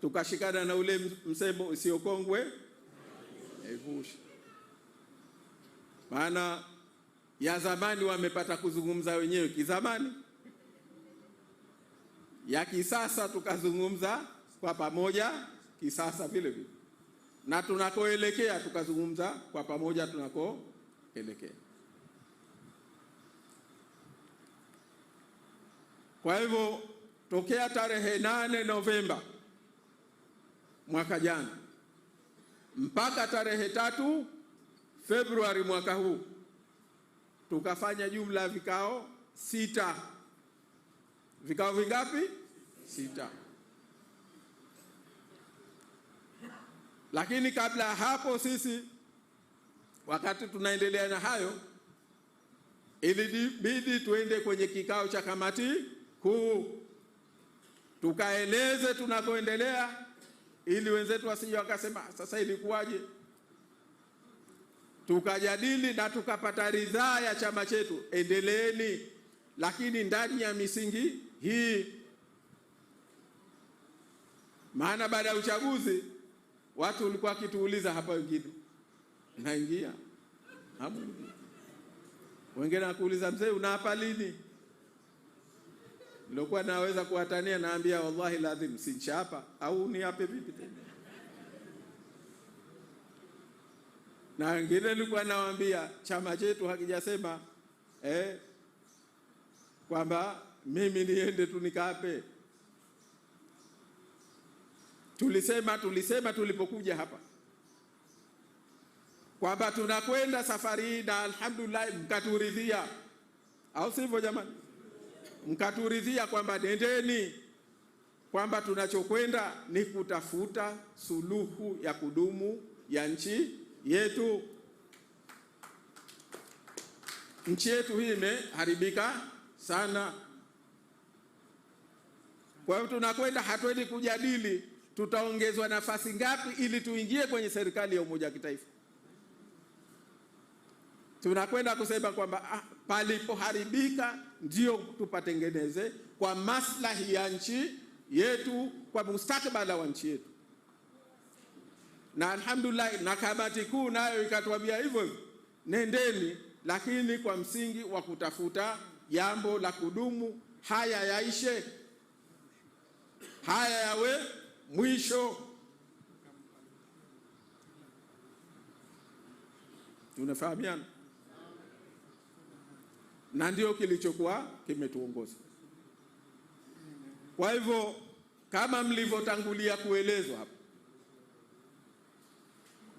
tukashikana na ule msemo usiokongwe aivushi. Maana ya zamani wamepata kuzungumza wenyewe kizamani, ya kisasa tukazungumza kwa pamoja kisasa vile vile, na tunakoelekea tukazungumza kwa pamoja tunakoelekea. Kwa hivyo tokea tarehe 8 Novemba mwaka jana mpaka tarehe 3 Februari mwaka huu tukafanya jumla ya vikao 6. Vikao vingapi? 6. Lakini kabla ya hapo, sisi wakati tunaendelea na hayo, ilibidi tuende kwenye kikao cha kamati kuu, tukaeleze tunakoendelea, ili wenzetu wasije wakasema sasa ilikuwaje. Tukajadili na tukapata ridhaa ya chama chetu, endeleeni, lakini ndani ya misingi hii. Maana baada ya uchaguzi watu walikuwa wakituuliza hapa, wengine naingia hapo, wengine nakuuliza mzee unaapa lini? Nilikuwa naweza kuwatania, naambia wallahi lazim sinchapa, au niape vipi tena? Na wengine nilikuwa nawaambia chama chetu hakijasema kwamba mimi niende tu nikape. Tulisema tulipokuja hapa kwamba tunakwenda safari hii, na alhamdulillah mkaturidhia, au sivyo jamani? Mkaturidhia kwamba nendeni, kwamba tunachokwenda ni kutafuta suluhu ya kudumu ya nchi yetu. Nchi yetu hii imeharibika sana. Kwa hiyo tunakwenda, hatuendi kujadili tutaongezwa nafasi ngapi ili tuingie kwenye serikali ya umoja wa kitaifa. Tunakwenda kusema kwamba palipoharibika ndio tupatengeneze kwa maslahi ya nchi yetu, kwa mustakabali wa nchi yetu. Na alhamdulillah, na kamati kuu nayo ikatuambia hivyo, nendeni, lakini kwa msingi wa kutafuta jambo la kudumu. Haya yaishe, haya yawe mwisho. Tunafahamiana? Na ndio kilichokuwa kimetuongoza. Kwa hivyo kama mlivyotangulia kuelezwa hapa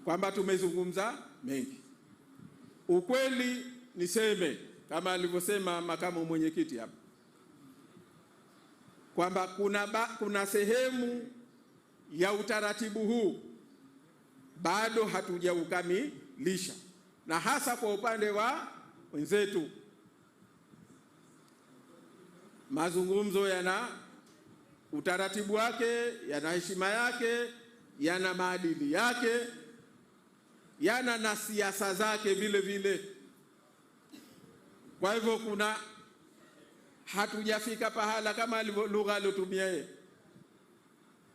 kwamba tumezungumza mengi, ukweli niseme kama alivyosema makamu mwenyekiti hapa kwamba kuna sehemu ya utaratibu huu bado hatujaukamilisha, na hasa kwa upande wa wenzetu. Mazungumzo yana utaratibu wake, yana heshima yake, yana maadili yake, yana na siasa zake vile vile. Kwa hivyo hatujafika pahala kama lugha aliyotumia yeye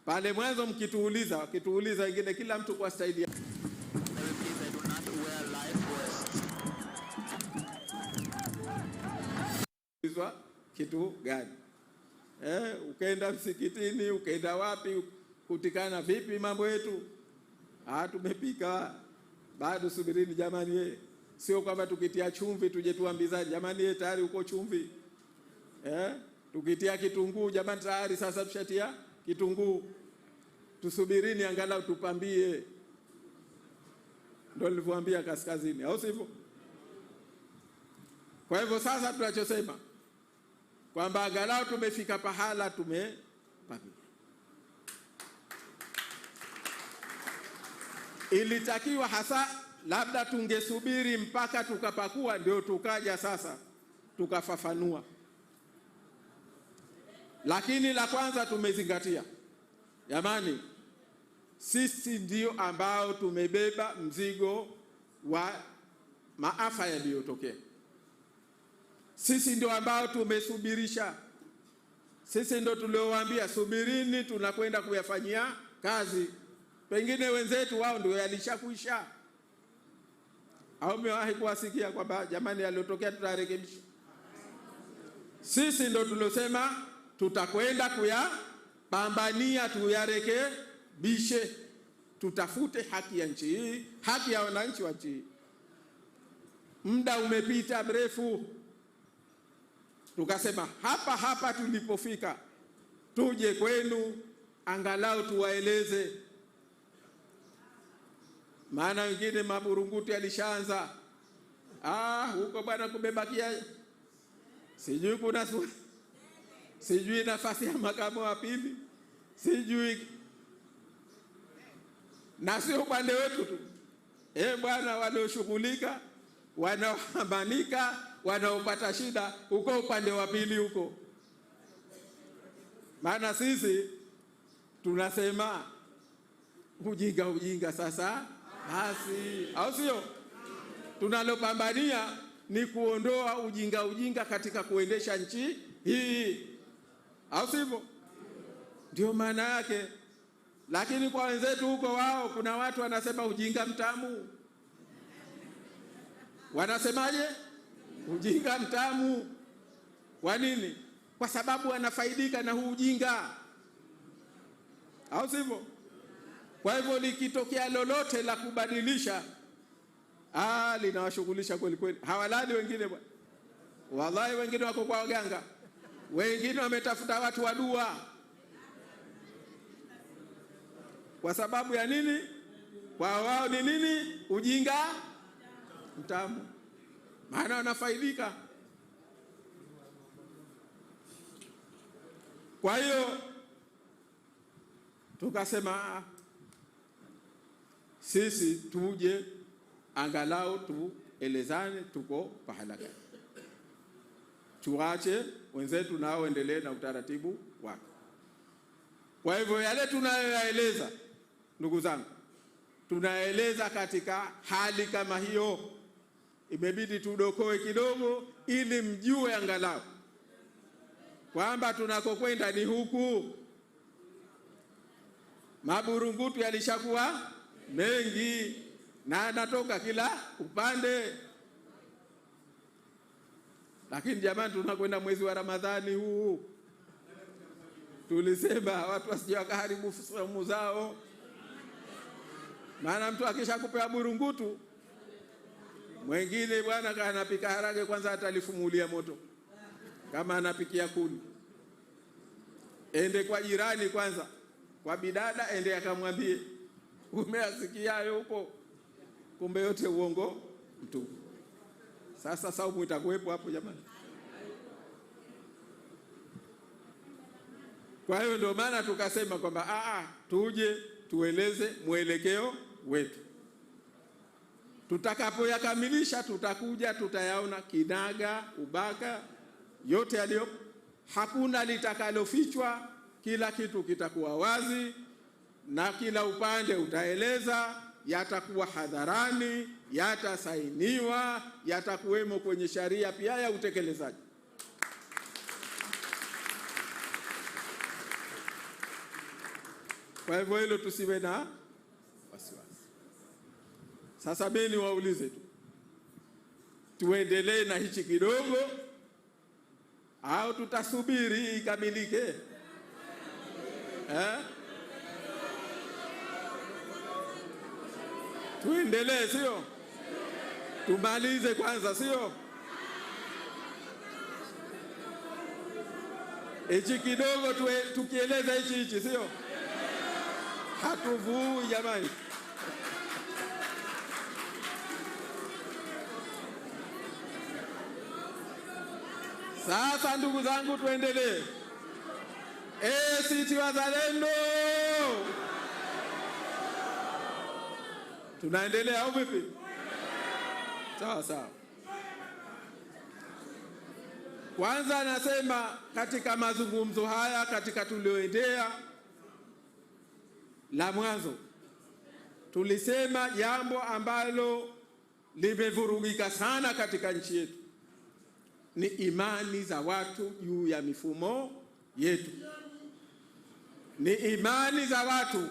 pale mwanzo wakituuliza wengine, kila mtu kwa staili yake. Kitu gani? Ukaenda msikitini, ukaenda wapi, kutikana vipi mambo yetu? Tumepika bado, subirini jamani. Sio kwamba tukitia chumvi tuje tuambizane jamani, tayari uko chumvi. Tukitia kitunguu jamani, tayari sasa tushatia kitunguu. Tusubirini angalau tupambie. Ndio nilivyoambia kaskazini, au sivyo? Kwa hivyo sasa tunachosema kwamba angalau tumefika pahala tumepambia. Ilitakiwa hasa labda tungesubiri mpaka tukapakua ndio tukaja sasa tukafafanua, lakini la kwanza tumezingatia, jamani, sisi ndio ambao tumebeba mzigo wa maafa yaliyotokea. Sisi ndio ambao tumesubirisha. Sisi ndio tuliowaambia subirini, tunakwenda kuyafanyia kazi. Pengine wenzetu wao ndio yalishakuisha. Au mmewahi kuwasikia kwamba jamani, yaliyotokea tutarekebisha? Sisi ndio tuliosema tutakwenda kuyapambania, tuyarekebishe, tutafute haki ya nchi hii, haki ya wananchi wa nchi hii. Muda umepita mrefu, tukasema hapa tulipofika tuje kwenu angalau tuwaeleze. Maana wengine maburunguti yalishaanza, huko bwana kumebakia sijui nafasi ya makamu wa pili, sijui, na sio upande wetu tu. Bwana, walioshughulika, wanaohambanika, wanaopata shida huko upande wa pili huko. Maana sisi tunasema ujinga sasa basi, au sio? Tunalopambania ni kuondoa ujinga katika kuendesha nchi hii, au sivyo? Ndio maana yake. Lakini kwa wenzetu huko, wao kuna watu wanasema ujinga mtamu. Wanasemaje? Ujinga mtamu. Kwa nini? Kwa sababu wanafaidika na huu ujinga, au sivyo? Kwa hivyo likitokea lolote la kubadilisha, linawashughulisha kweli kweli. Hawalali wengine bwana, wallahi, wengine wako kwa waganga, wengine wametafuta watu wa dua. Kwa sababu ya nini? Kwa wao ni nini? Ujinga mtamu, maana wanafaidika. Kwa hiyo tukasema sisi tuje angalau tuelezane tuko pahala gani, tuache wenzetu nao endelee na utaratibu wake. Kwa hivyo yale tunayoyaeleza, ndugu zangu, tunaeleza katika hali kama hiyo. Imebidi tudokoe kidogo ili mjue angalau kwamba tunakokwenda ni huku. Maburungutu yalishakuwa mengi na anatoka kila upande, lakini jamani, tunakwenda mwezi wa Ramadhani huu. Tulisema watu wasije wakaharibu saumu zao, maana mtu akishakupewa burungutu, mwingine bwana kanapika harage kwanza atalifumulia moto. Kama anapikia kuni, ende kwa jirani kwanza, kwa bidada, ende akamwambie umeasikiayo huko, kumbe yote uongo mtu. Sasa saumu itakuwepo hapo jamani? Kwa hiyo ndio maana tukasema kwamba tuje tueleze mwelekeo wetu. Tutakapoyakamilisha tutakuja tutayaona kinaga ubaka yote yaliyo, hakuna litakalofichwa, kila kitu kitakuwa wazi na kila upande utaeleza, yatakuwa hadharani, yatasainiwa, yatakuwemo kwenye sharia pia ya utekelezaji. Kwa hivyo hilo tusiwe na wasiwasi. Sasa mimi niwaulize tu, tuendelee na hichi kidogo au tutasubiri ikamilike? Tuendelee, sio? Tumalize kwanza, sio? Hichi kidogo tukieleza hichi, sio? Hatuvui jamani. Sasa ndugu zangu, tuendelee. ACT Wazalendo, tunaendelea au vipi? Sawa sawa. Kwanza nasema katika mazungumzo haya, katika tulioendea, la mwanzo tulisema jambo ambalo limevurugika sana katika nchi yetu ni imani za watu juu ya mifumo yetu, ni imani za watu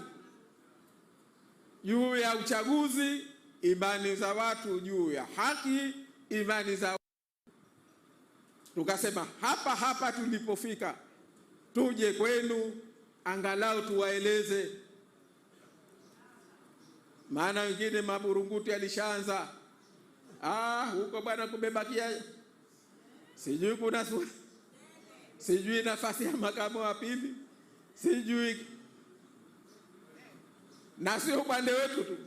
juu ya uchaguzi, imani za watu juu ya haki, imani za tukasema hapa tulipofika, tuje kwenu angalau tuwaeleze, maana wengine maburunguti alishaanza huko bwana, kumebakia sijui kuna sijui nafasi ya makamu wa pili, sijui, na sio upande wetu tu.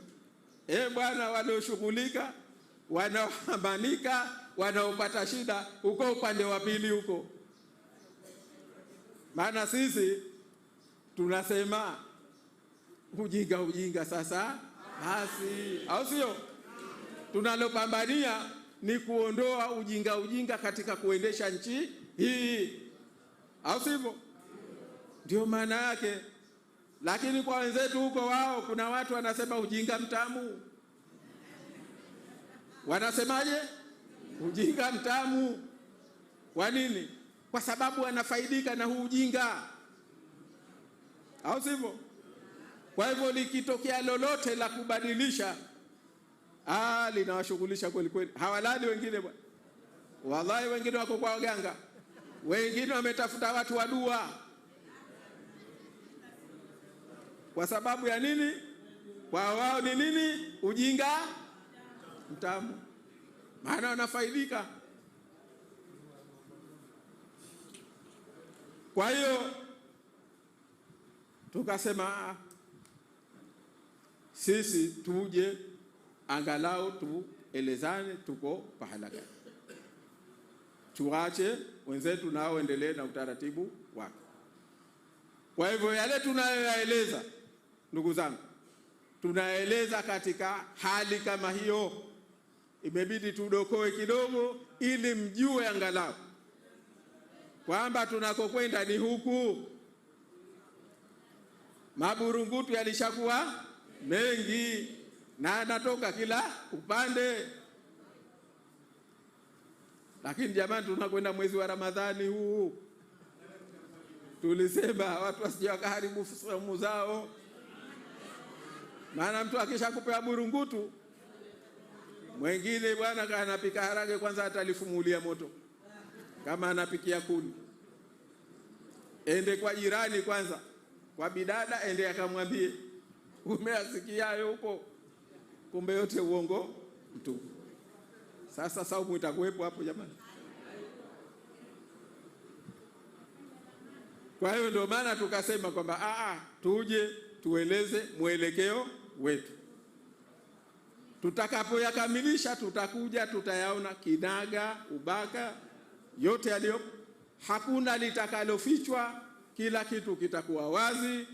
Bwana, walioshughulika, wanaohambanika, wanaopata shida huko upande wa pili huko. Maana sisi tunasema ujinga sasa basi, au sio? Tunalopambania ni kuondoa ujinga katika kuendesha nchi hii, au sivyo? Ndio maana yake. Lakini kwa wenzetu huko, wao kuna watu wanasema ujinga mtamu. Wanasemaje? Ujinga mtamu. Kwa nini? Kwa sababu wanafaidika na huu ujinga, au sivyo? Kwa hivyo likitokea lolote la kubadilisha, linawashughulisha kweli kweli. Hawalali wengine bwana, wallahi, wengine wako kwa waganga, wengine wametafuta watu wa dua. Kwa sababu ya nini? Kwa wao ni nini? Ujinga mtamu, maana wanafaidika. Kwa hiyo tukasema sisi tuje angalau tuelezane tuko pahala gani, tuache wenzetu nao endelee na utaratibu wake. Kwa hivyo yale tunayoyaeleza, ndugu zangu, tunaeleza katika hali kama hiyo. Imebidi tudokoe kidogo ili mjue angalau kwamba tunakokwenda ni huku. Maburungutu yalishakuwa mengi na anatoka kila upande, lakini jamani, tunakwenda mwezi wa Ramadhani huu. Tulisema watu wasije wakaharibu saumu zao, maana mtu akishakupewa burungutu, mwingine bwana anapika harage kwanza atalifumulia moto, kama anapikia kuni, ende kwa jirani kwanza, kwa bidada, ende akamwambie umeasikia yupo, kumbe yote uongo mtu. Sasa saumu itakuwepo hapo jamani? Kwa hiyo ndio maana tukasema kwamba tuje tueleze mwelekeo wetu. Tutakapoyakamilisha tutakuja tutayaona kinaga ubaka yote yaliyo, hakuna litakalofichwa, kila kitu kitakuwa wazi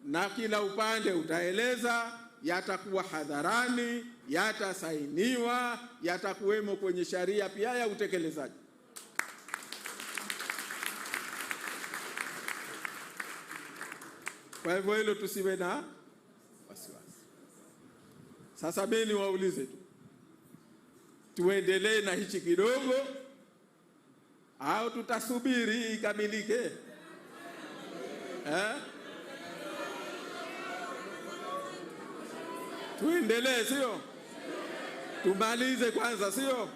na kila upande utaeleza, yatakuwa hadharani, yatasainiwa, yatakuwemo kwenye sharia pia ya utekelezaji. Kwa hivyo hilo tusiwe na wasiwasi. Sasa mimi niwaulize tu, tuendelee na hichi kidogo au tutasubiri ikamilike? Tuendelee sio? Tumalize kwanza sio?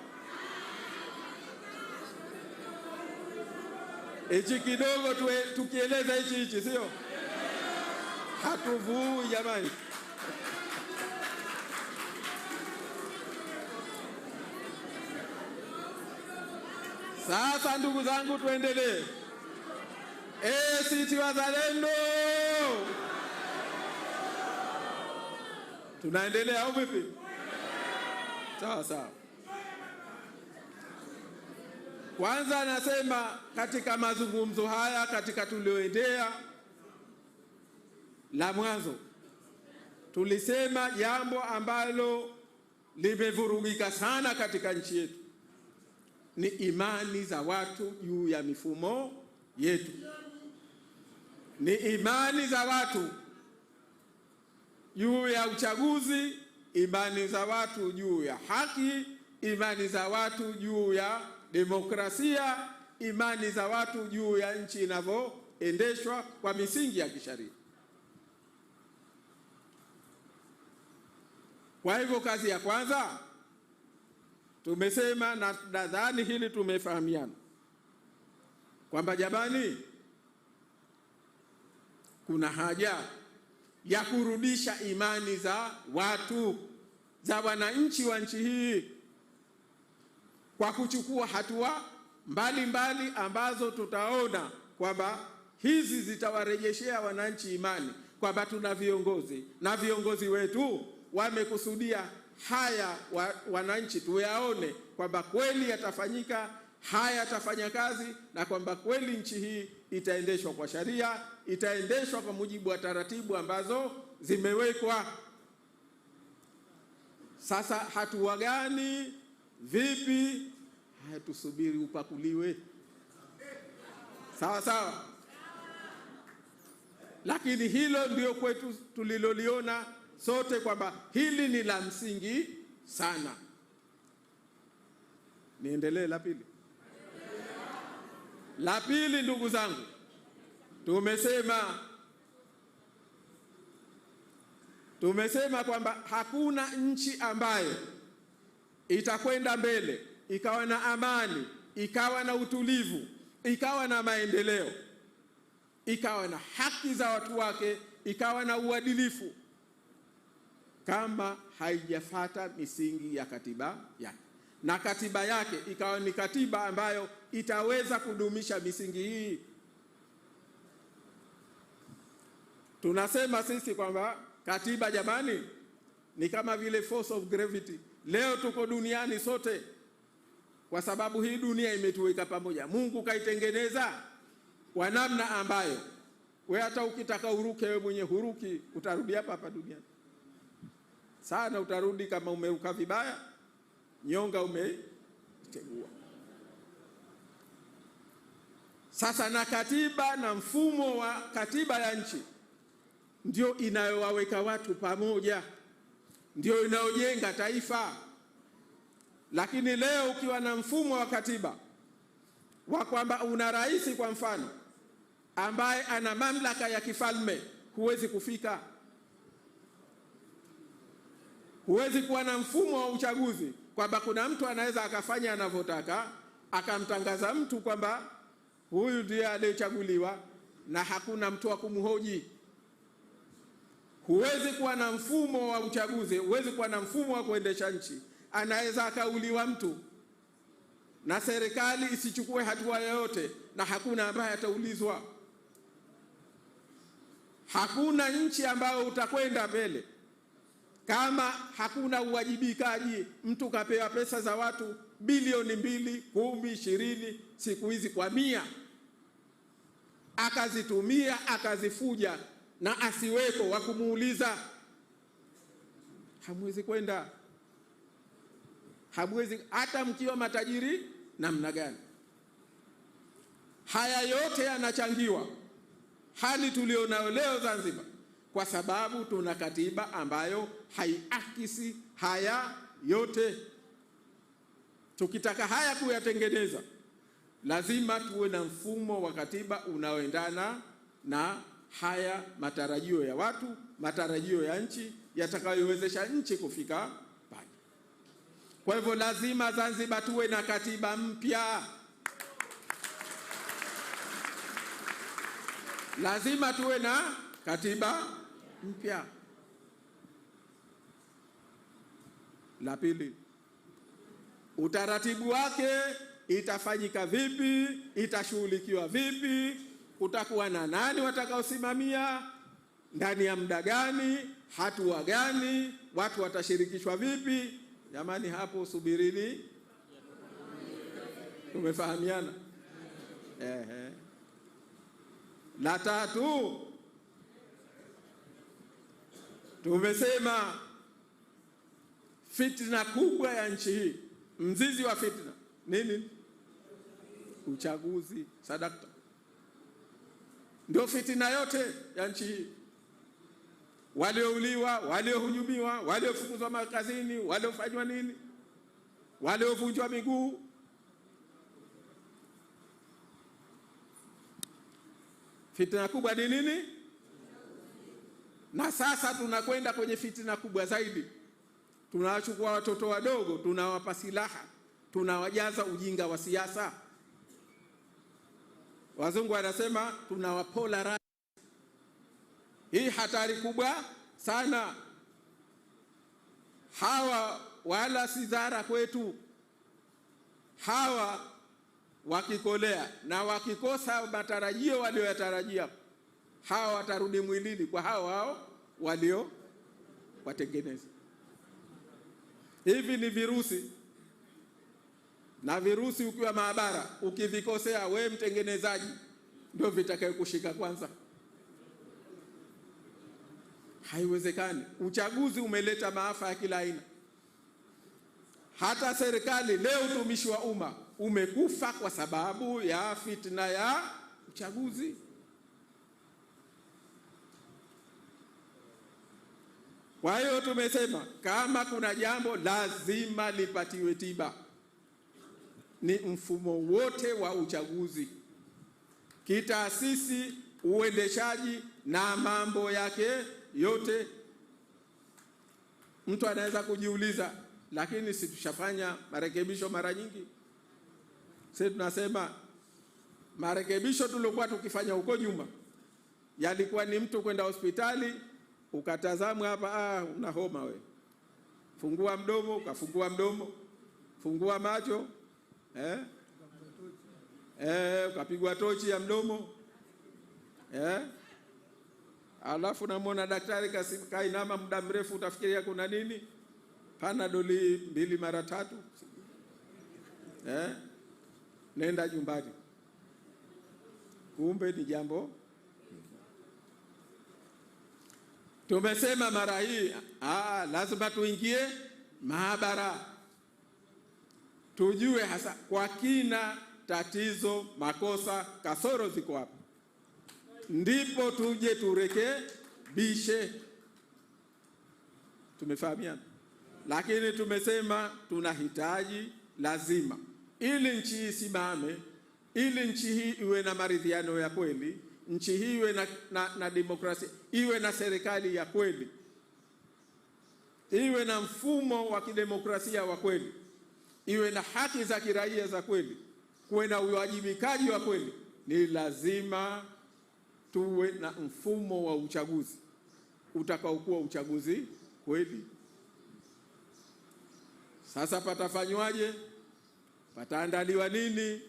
Hichi kidogo tukieleza hichi sio? Hatuvui jamani. Sasa ndugu zangu, tuendelee. ACT Wazalendo, tunaendelea au vipi? Sawa sawa. Kwanza nasema katika mazungumzo haya, katika tulioendea, la mwanzo tulisema jambo ambalo limevurugika sana katika nchi yetu ni imani za watu juu ya mifumo yetu, ni imani za watu juu ya uchaguzi, imani za watu juu ya haki, imani za watu juu ya demokrasia, imani za watu juu ya nchi inavyoendeshwa kwa misingi ya kisheria. Kwa hivyo kazi ya kwanza tumesema, na nadhani hili tumefahamiana, kwamba jamani, kuna haja ya kurudisha imani za watu, za wananchi wa nchi hii, kwa kuchukua hatua mbalimbali ambazo tutaona kwamba hizi zitawarejeshea wananchi imani kwamba tuna viongozi na viongozi wetu wamekusudia haya wananchi tuyaone kwamba kweli yatafanyika, haya yatafanya kazi, na kwamba kweli nchi hii itaendeshwa kwa sheria, itaendeshwa kwa mujibu wa taratibu ambazo zimewekwa. Sasa hatua gani? Vipi? Haya, tusubiri upakuliwe. Sawa sawa. Lakini hilo ndio kwetu tuliloliona sote kwamba hili ni la msingi sana. Niendelee la pili. La pili, ndugu zangu, tumesema kwamba hakuna nchi ambayo itakwenda mbele ikawa na amani, ikawa na utulivu, ikawa na maendeleo, ikawa na haki za watu wake, ikawa na uadilifu kama haijafata misingi ya katiba yake, na katiba yake ikawa ni katiba ambayo itaweza kudumisha misingi hii. Tunasema sisi kwamba katiba jamani ni kama vile force of gravity. Leo tuko duniani sote kwa sababu hii dunia imetuweka pamoja. Mungu kaitengeneza kwa namna ambayo wewe hata ukitaka uruke, wewe mwenye huruki, utarudi hapa duniani sana, utarudi kama umeruka vibaya, nyonga umeitegua. Sasa na katiba na mfumo wa katiba ya nchi ndio inayowaweka watu pamoja, ndio inayojenga taifa. Lakini leo ukiwa na mfumo wa katiba wa kwamba una rais kwa mfano ambaye ana mamlaka ya kifalme, huwezi kufika. Huwezi kuwa na mfumo wa uchaguzi kwamba kuna mtu anaweza akafanya anavyotaka, akamtangaza mtu kwamba huyu ndiye aliyechaguliwa na hakuna mtu wa kumhoji. Huwezi kuwa na mfumo wa uchaguzi, huwezi kuwa na mfumo wa kuendesha nchi. Anaweza akauliwa mtu na serikali isichukue hatua yoyote na hakuna ambaye ataulizwa. Hakuna nchi ambayo utakwenda mbele kama hakuna uwajibikaji. Mtu kapewa pesa za watu bilioni 2, 10, 20, siku hizi kwa 100, akazitumia akazifuja na asiweko wa kumuuliza, hamwezi kwenda. Hamwezi, hata mkiwa matajiri namna gani. Haya yote yanachangiwa hali tulionayo leo Zanzibar kwa sababu tuna katiba ambayo haiakisi haya yote. Tukitaka haya kuyatengeneza, lazima tuwe na mfumo wa katiba unaoendana na haya matarajio ya watu, matarajio ya nchi yatakayowezesha nchi kufika pale. Kwa hivyo lazima Zanzibar tuwe na katiba mpya. Lazima tuwe na katiba mpya. La pili, utaratibu wake itafanyika vipi, itashughulikiwa vipi, kutakuwa na nani watakaosimamia, ndani ya muda gani, hatua gani, watu watashirikishwa vipi? Jamani, hapo subirini. Tumefahamiana? La tatu, tumesema fitna kubwa ya nchi hii, mzizi wa fitna nini? Uchaguzi. Sadakta, ndio fitna yote ya nchi hii. Waliouliwa, waliohujumiwa, waliofukuzwa makazini, waliofanywa nini, waliovunjwa miguu. Fitna kubwa ni nini? Na sasa tunakwenda kwenye fitna kubwa zaidi. Tunawachukua watoto wadogo, tunawapa silaha, tunawajaza ujinga wa siasa. Wazungu wanasema tunawapolarize. Hii hatari kubwa sana. Hawa wala si dhara kwetu. Hawa wakikolea na wakikosa matarajio walioyatarajia, hawa watarudi mwilini kwa hao walio watengeneza. Hivi ni virusi, na virusi ukiwa maabara, ukivikosea we mtengenezaji, ndio vitakaye kushika kwanza. Haiwezekani. Uchaguzi umeleta maafa ya kila aina. Hata serikali leo, utumishi wa umma umekufa kwa sababu ya fitna ya uchaguzi. Kwa hiyo tumesema kama kuna jambo lazima lipatiwe tiba, ni mfumo wote wa uchaguzi, kitaasisi, uendeshaji na mambo yake yote. Mtu anaweza kujiuliza, lakini si tushafanya marekebisho mara nyingi? Sisi tunasema marekebisho tuliokuwa tukifanya huko nyuma yalikuwa ni mtu kwenda hospitali ukatazamwa hapa, una homa we, fungua mdomo, ukafungua mdomo, fungua macho, ukapigwa tochi ya mdomo, alafu namwona daktari kainama muda mrefu, utafikiria kuna nini, Panadoli 2 mara 3, nenda nyumbani, kumbe ni jambo. Tumesema mara hii lazima tuingie maabara, tujue hasa kwa kina tatizo, makosa, kasoro ziko wapi, ndipo tuje turekebishe. Tumefahamiana? Lakini tumesema tunahitaji, lazima, ili nchi hii isimame, ili nchi hii iwe na maridhiano ya kweli, nchi hii iwe na demokrasia, iwe na serikali ya kweli, iwe na mfumo wa kidemokrasia wa kweli, iwe na haki za kiraia za kweli, kuwe na uwajibikaji wa kweli, ni lazima tuwe na mfumo wa uchaguzi utakaokuwa uchaguzi kweli. Sasa patafanywaje? Pataandaliwa nini?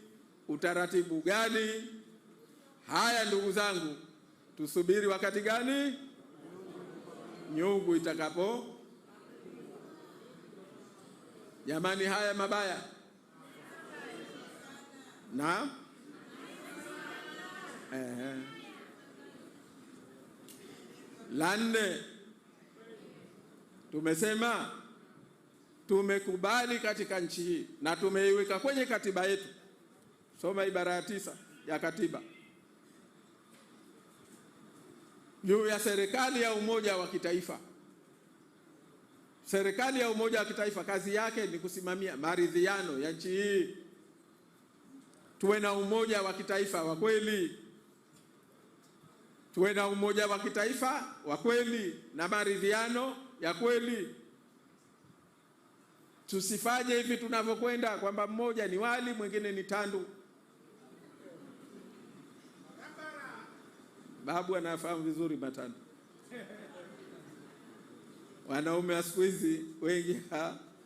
Utaratibu gani? Haya ndugu zangu, tusubiri wakati gani? Nyungu itakapo. Jamani, haya mabaya na la nne, tumesema tumekubali katika nchi hii na tumeiweka kwenye katiba yetu. Soma ibara ya 9 ya katiba juu ya serikali ya umoja wa kitaifa. Serikali ya umoja wa kitaifa kazi yake ni kusimamia maridhiano ya nchi hii, tuwe na umoja wa kitaifa wa kweli, tuwe na umoja wa kitaifa wa kweli na maridhiano ya kweli. Tusifanye hivi tunavyokwenda kwamba mmoja ni wali mwingine ni tandu. Babu anafahamu vizuri matandu. Wanaume wa siku hizi wengi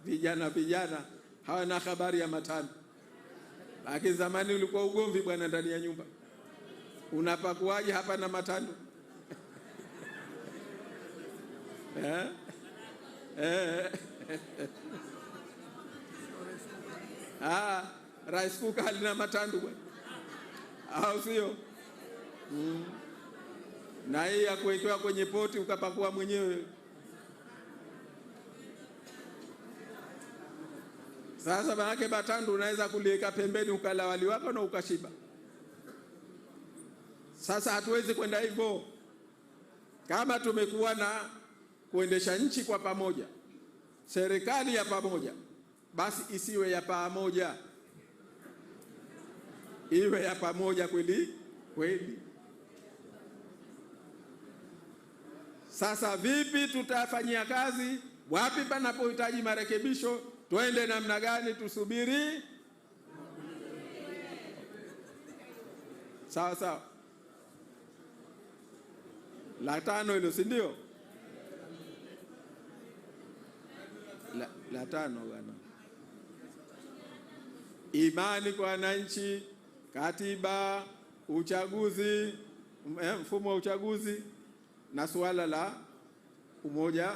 vijana hawana habari ya matandu. Lakini zamani ulikuwa ugomvi bwana ndani ya nyumba. Unapakuaje hapa na matandu? Rice cooker halina matandu bwana. Au sio? Na hii ya kuwekewa kwenye poti ukapakua mwenyewe. Sasa manake matandu unaweza kuliweka pembeni ukala wali wako na ukashiba. Sasa hatuwezi kwenda hivyo. Kama tumekuwa na kuendesha nchi kwa pamoja, serikali ya pamoja, basi isiwe ya pamoja, iwe ya pamoja kweli kweli. Sasa vipi tutafanyia kazi? Wapi panapohitaji marekebisho? Twende namna gani? Tusubiri? Sawa sawa. La tano hilo, si ndio? La tano bwana. Imani kwa wananchi, katiba, uchaguzi, mfumo wa uchaguzi na suala la umoja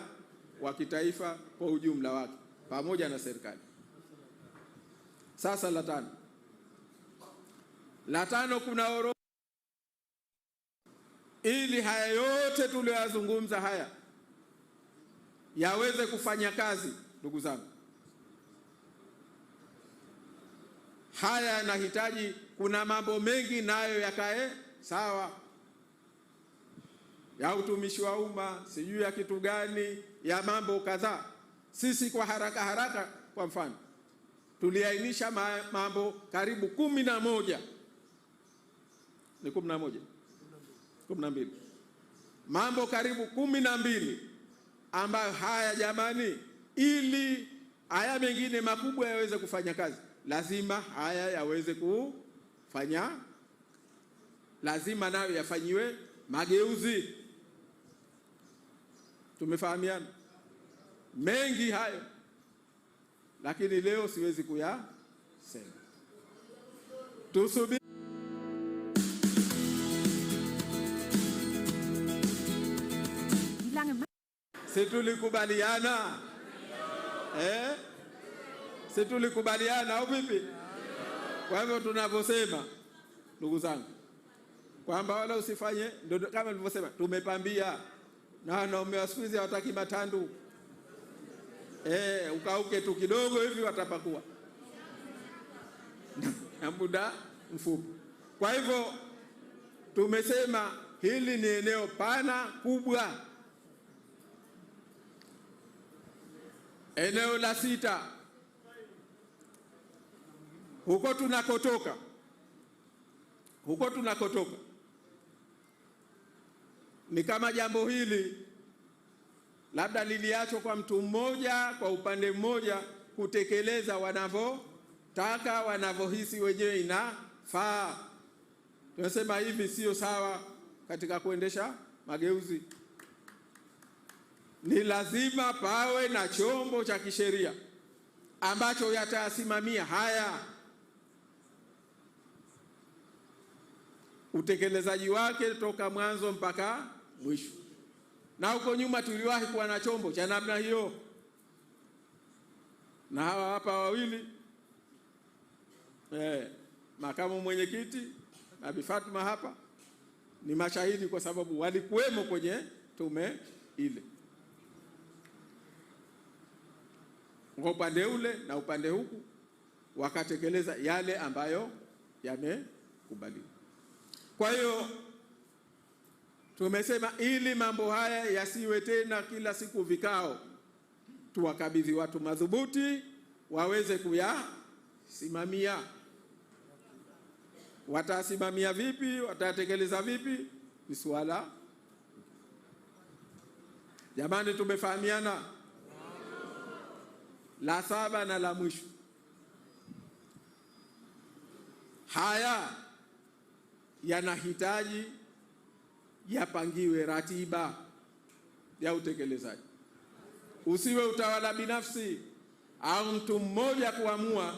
wa kitaifa kwa ujumla wake pamoja na serikali. Sasa la tano kuna orodha ili haya yote tuliyozungumza haya yaweze kufanya kazi. Ndugu zangu, haya yanahitaji, kuna mambo mengi nayo yakae sawa, ya utumishi wa umma, sijui ya kitu gani, ya mambo kadhaa. Sisi kwa haraka, kwa mfano, tuliainisha mambo karibu 11. Ni 11? 12. Mambo karibu 12 ambayo haya jamani, ili haya mengine makubwa yaweze kufanya kazi, lazima haya yaweze kufanya, lazima nayo yafanyiwe mageuzi. Tumefahamiana mengi hayo, lakini leo siwezi kuyasema. Tusubiri. Si tulikubaliana? Si tulikubaliana au vipi? Kwa hivyo tunavyosema, ndugu zangu, kwamba wala usifanye, ndio kama nilivyosema, tumepambia na wanaume wa siku hizi hawataki matandu. Ukauke tu kidogo hivi watapakua na muda mfupi. Kwa hivyo tumesema hili ni eneo pana kubwa. Eneo la 6, huko tunakotoka ni kama jambo hili labda liliachwa kwa mtu mmoja, kwa upande mmoja, kutekeleza wanavyotaka, wanavyohisi wenyewe inafaa. Tunasema hivi sio sawa katika kuendesha mageuzi. Ni lazima pawe na chombo cha kisheria ambacho yatasimamia haya, utekelezaji wake toka mwanzo mpaka mwisho. Na huko nyuma tuliwahi kuwa na chombo cha namna hiyo, na hawa hapa wawili, makamu mwenyekiti na Bi Fatma hapa ni mashahidi, kwa sababu walikuwemo kwenye tume ile, kwa upande ule na upande huku, wakatekeleza yale ambayo yamekubaliwa. Kwa hiyo tumesema ili mambo haya yasiwe tena kila siku vikao, tuwakabidhi watu madhubuti waweze kuyasimamia. Watasimamia vipi? Watatekeleza vipi? ni suala. Jamani, tumefahamiana? La saba na la mwisho, haya yanahitaji yapangiwe ratiba ya utekelezaji. Usiwe utawala binafsi au mtu mmoja kuamua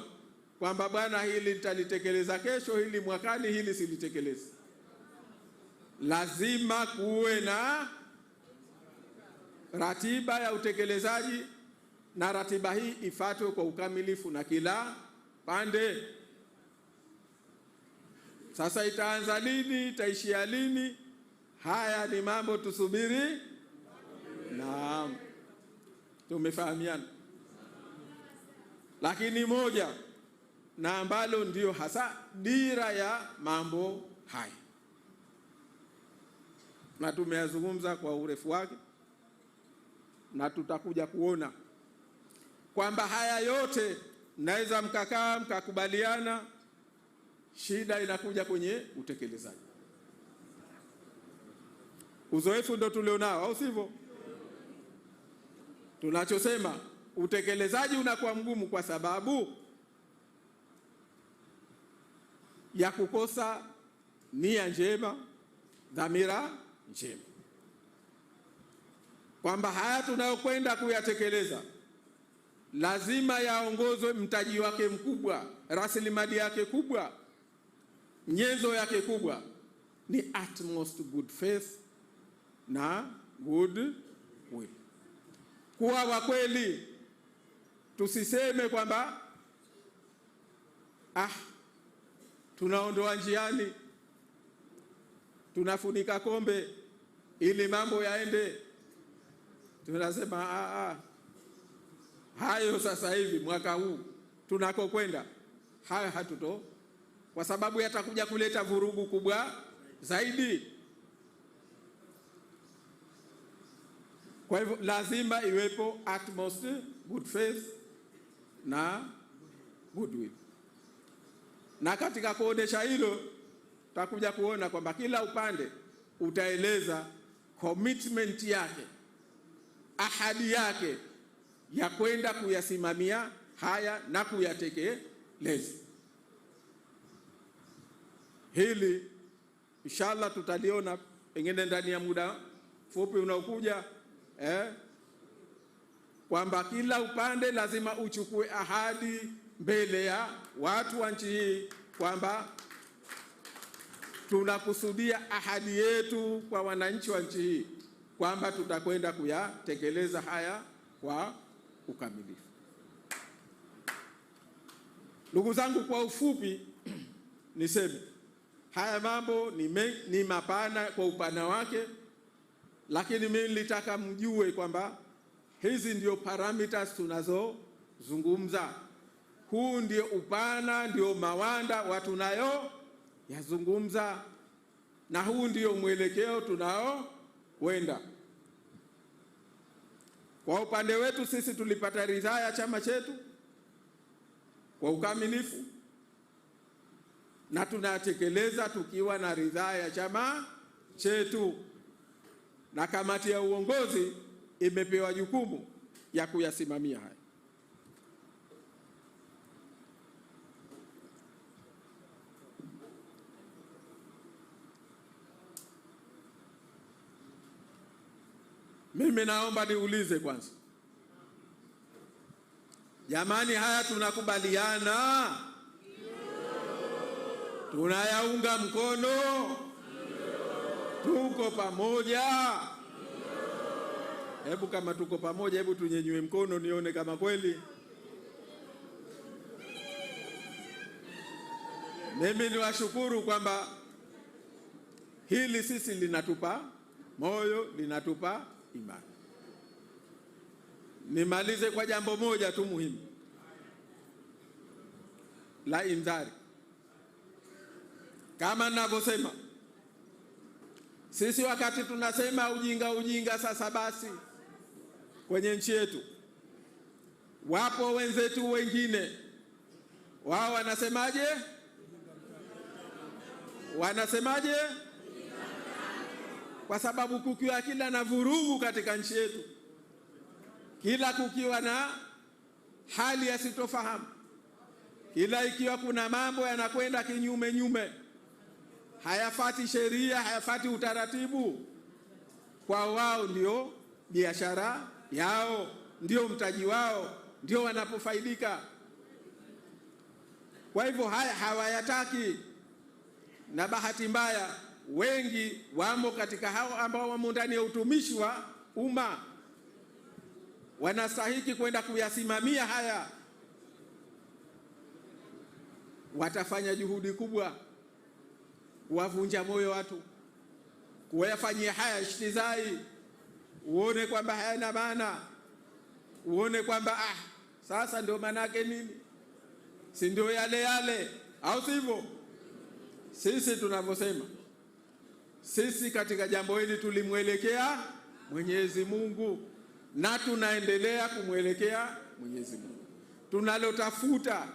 kwamba bwana, hili nitalitekeleza kesho, hili mwakani, hili silitekelezi. Lazima kuwe na ratiba ya utekelezaji, na ratiba hii ifuatwe kwa ukamilifu na kila pande. Sasa itaanza lini, itaishia lini? Haya ni mambo tusubiri. Naam, tumefahamiana. Lakini moja na ambalo ndio hasa dira ya mambo haya, na tumeyazungumza kwa urefu wake, na tutakuja kuona kwamba haya yote naweza mkakaa mkakubaliana, shida inakuja kwenye utekelezaji. Uzoefu ndo tulionao, au sivyo? Tunachosema utekelezaji unakuwa mgumu kwa sababu ya kukosa nia njema, dhamira njema, kwamba haya tunayokwenda kuyatekeleza lazima yaongozwe, mtaji wake mkubwa, rasilimali yake kubwa, nyenzo yake kubwa ni utmost good faith na good will. Kuwa wa kweli, tusiseme kwamba tunaondoa njiani, tunafunika kombe ili mambo yaende. Tunasema hayo sasa hivi mwaka huu tunakokwenda hayo hatuto, kwa sababu yatakuja kuleta vurugu kubwa zaidi. Kwa hivyo lazima iwepo utmost good faith na goodwill, na katika kuonesha hilo tutakuja kuona kwamba kila upande utaeleza commitment yake, ahadi yake ya kwenda kuyasimamia haya na kuyatekeleza. Hili inshallah tutaliona pengine ndani ya muda fupi unaokuja, kwamba kila upande lazima uchukue ahadi mbele ya watu wa nchi hii kwamba tunakusudia ahadi yetu kwa wananchi wa nchi hii kwamba tutakwenda kuyatekeleza haya kwa ukamilifu. Ndugu zangu, kwa ufupi niseme haya mambo ni mapana kwa upana wake, lakini mimi nilitaka mjue kwamba hizi ndio parameters tunazozungumza. Huu ndio upana, ndio mawanda watu nayo yazungumza, na huu ndio mwelekeo tunao kwenda. Kwa upande wetu sisi tulipata ridhaa ya chama chetu kwa ukamilifu, na tunatekeleza tukiwa na ridhaa ya chama chetu, na kamati ya uongozi imepewa jukumu ya kuyasimamia haya. Mimi naomba niulize kwanza, jamani, haya tunakubaliana? Tunayaunga mkono? Tuko pamoja? Hebu kama tuko pamoja, hebu tunyenyue mkono nione kama kweli. Mimi niwashukuru kwamba hili sisi linatupa moyo, linatupa imani. Nimalize kwa jambo moja tu muhimu la indhari. Kama ninavyosema, sisi wakati tunasema ujinga sasa basi kwenye nchi yetu, wapo wenzetu wengine wao wanasemaje? kwa sababu kukiwa kila na vurugu katika nchi yetu, kila kukiwa na hali ya sitofahamu, kila ikiwa kuna mambo yanakwenda kinyume nyume, hayafati sheria, hayafati utaratibu, kwa wao ndio biashara yao, ndio mtaji wao, ndio wanapofaidika. Kwa hivyo haya hawayataki, na bahati mbaya wengi wamo katika hao ambao wamo ndani ya utumishi wa umma, wanastahiki kwenda kuyasimamia haya. Watafanya juhudi kubwa kuwavunja moyo watu, kuwafanyia haya ishtizai, uone kwamba hayana maana, uone kwamba sasa ndio manake nini, si ndio yale yale, au sivyo? Sisi tunavyosema, sisi katika jambo hili tulimwelekea Mwenyezi Mungu na tunaendelea kumwelekea Mwenyezi Mungu. Tunalotafuta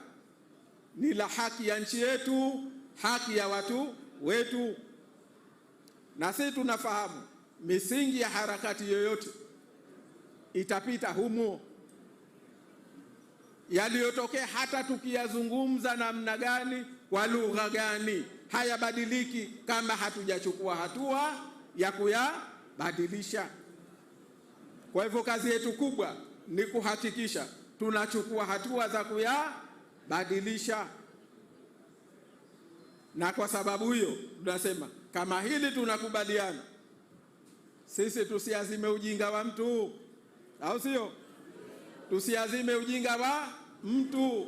ni la haki ya nchi yetu, haki ya watu wetu, na sisi tunafahamu misingi ya harakati yoyote itapita humo. Yaliyotokea hata tukiyazungumza namna gani, kwa lugha gani, hayabadiliki kama hatujachukua hatua ya kuyabadilisha. Kwa hivyo kazi yetu kubwa ni kuhakikisha tunachukua hatua za kuyabadilisha, na kwa sababu hiyo tunasema kama hili tunakubaliana, sisi tusiazime ujinga wa mtu, au sio? Tusiazime ujinga wa mtu,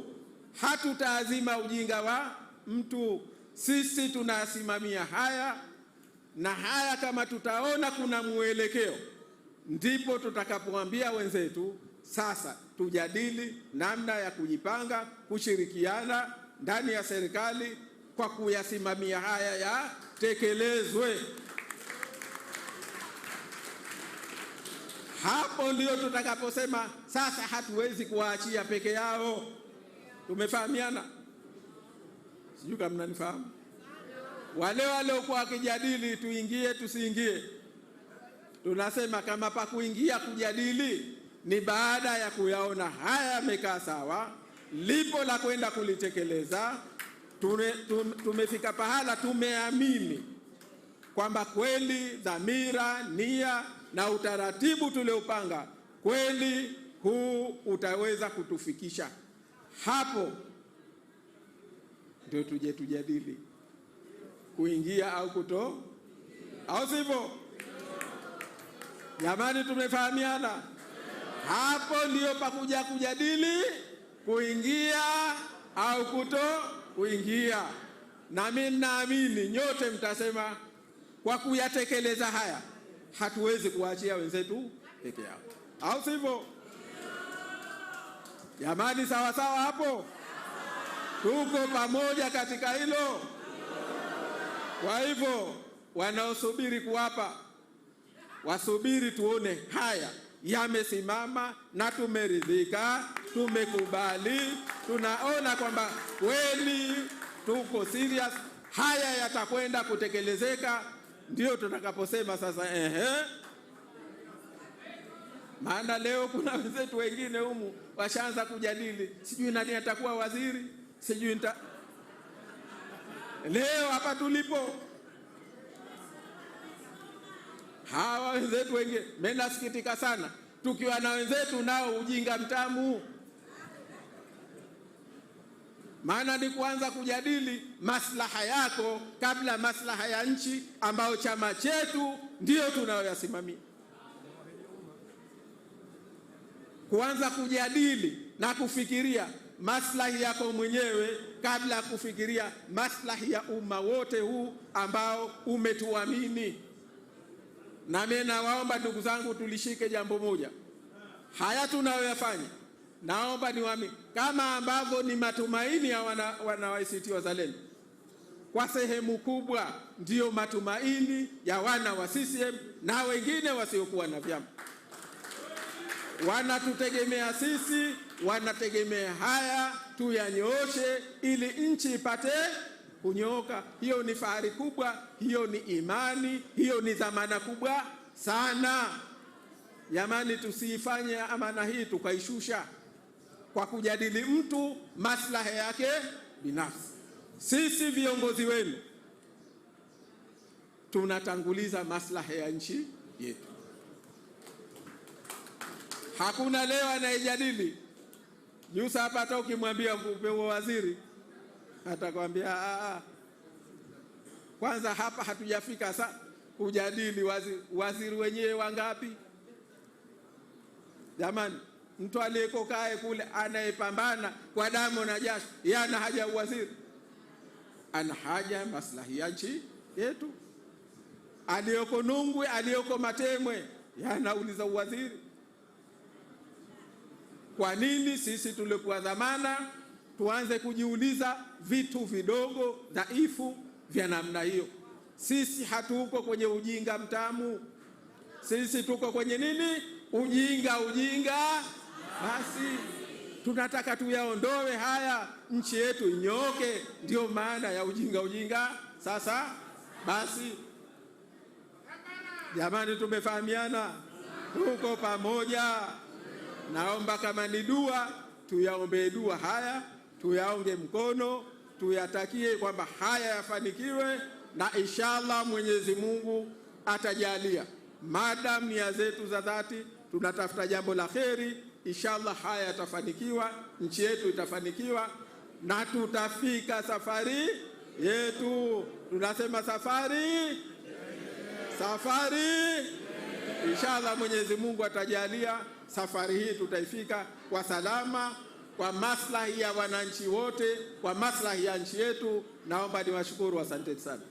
hatutaazima ujinga wa mtu. Sisi tunasimamia haya, na haya kama tutaona kuna mwelekeo, ndipo tutakapoambia wenzetu sasa tujadili namna ya kujipanga, kushirikiana ndani ya serikali kwa kuyasimamia haya yatekelezwe. Hapo ndio tutakaposema sasa hatuwezi kuwaachia peke yao. Tumefahamiana? Sijui kama mnanifahamu. Wale waliokuwa wakijadili tuingie tusiingie, tunasema kama pa kuingia kujadili ni baada ya kuyaona haya yamekaa sawa, lipo la kwenda kulitekeleza, tumefika pahala tumeamini kwamba kweli dhamira, nia na utaratibu tuliopanga kweli huu utaweza kutufikisha hapo, ndio tuje tujadili kuingia au kuto, au sivyo? Jamani, tumefahamiana? Hapo ndio pakuja kujadili kuingia au kuto kuingia, na mimi naamini nyote mtasema kwa kuyatekeleza haya hatuwezi kuachia wenzetu peke yao, au sivyo? Jamani, sawa sawa hapo? Tuko pamoja katika hilo? Kwa hivyo wanaosubiri kuwapa wasubiri, tuone haya yamesimama na tumeridhika, tumekubali, tunaona kwamba kweli tuko serious, haya yatakwenda kutekelezeka, ndio tutakaposema sasa maana leo kuna wenzetu wengine humu washaanza kujadili sijui nani atakuwa waziri, sijui leo hapa tulipo hawa wenzetu wengine. Mimi nasikitika sana tukiwa na wenzetu nao ujinga mtamu, maana ni kuanza kujadili maslaha yako kabla maslaha ya nchi ambayo chama chetu ndio tunayoyasimamia. Kuanza kujadili na kufikiria maslahi yako mwenyewe kabla ya kufikiria maslahi ya umma wote huu ambao umetuamini. Na mimi nawaomba ndugu zangu, tulishike jambo moja, haya tunayoyafanya naomba niwaamini kama ambavyo ni matumaini ya wana ACT Wazalendo, kwa sehemu kubwa ndiyo matumaini ya wana wa CCM na wengine wasiokuwa na vyama. Wanatutegemea sisi, wanategemea haya tuyanyooshe ili nchi ipate kunyooka. Hiyo ni fahari kubwa, hiyo ni imani, hiyo ni dhamana kubwa sana. Jamani, tusiifanye amana hii tukaishusha kwa kujadili mtu maslahi yake binafsi. Sisi viongozi wenu tunatanguliza maslahi ya nchi yetu. Hakuna leo anayejadili jusa hapa, hata ukimwambia upewe waziri atakwambia kwanza hapa hatujafika sasa kujadili waziri wenyewe wangapi. Jamani, mtu aliyeko kae kule anayepambana kwa damu na jasho, yeye ana haja uwaziri? Ana haja maslahi ya nchi yetu. Aliyoko Nungwi, aliyoko Matemwe, yeye anauliza uwaziri. Kwa nini sisi tulikuwa dhamana tuanze kujiuliza vitu vidogo dhaifu vya namna hiyo? Sisi hatuko kwenye ujinga mtamu. Sisi tuko kwenye nini? Ujinga. Basi tunataka tuyaondoe haya, nchi yetu inyoke. Ndio maana ya ujinga. Sasa basi, jamani, tumefahamiana, tuko pamoja. Naomba kama ni dua, tuyaombee dua haya, tuyaunge mkono, tuyatakie kwamba haya yafanikiwe, na inshallah Mwenyezi Mungu atajalia. Madam nia zetu za dhati, tunatafuta jambo la kheri, inshallah haya yatafanikiwa, nchi yetu itafanikiwa na tutafika safari yetu. Tunasema safari. Inshallah Mwenyezi Mungu atajalia safari hii tutaifika kwa salama, kwa maslahi ya wananchi wote, kwa maslahi ya nchi yetu. Naomba niwashukuru, asante sana.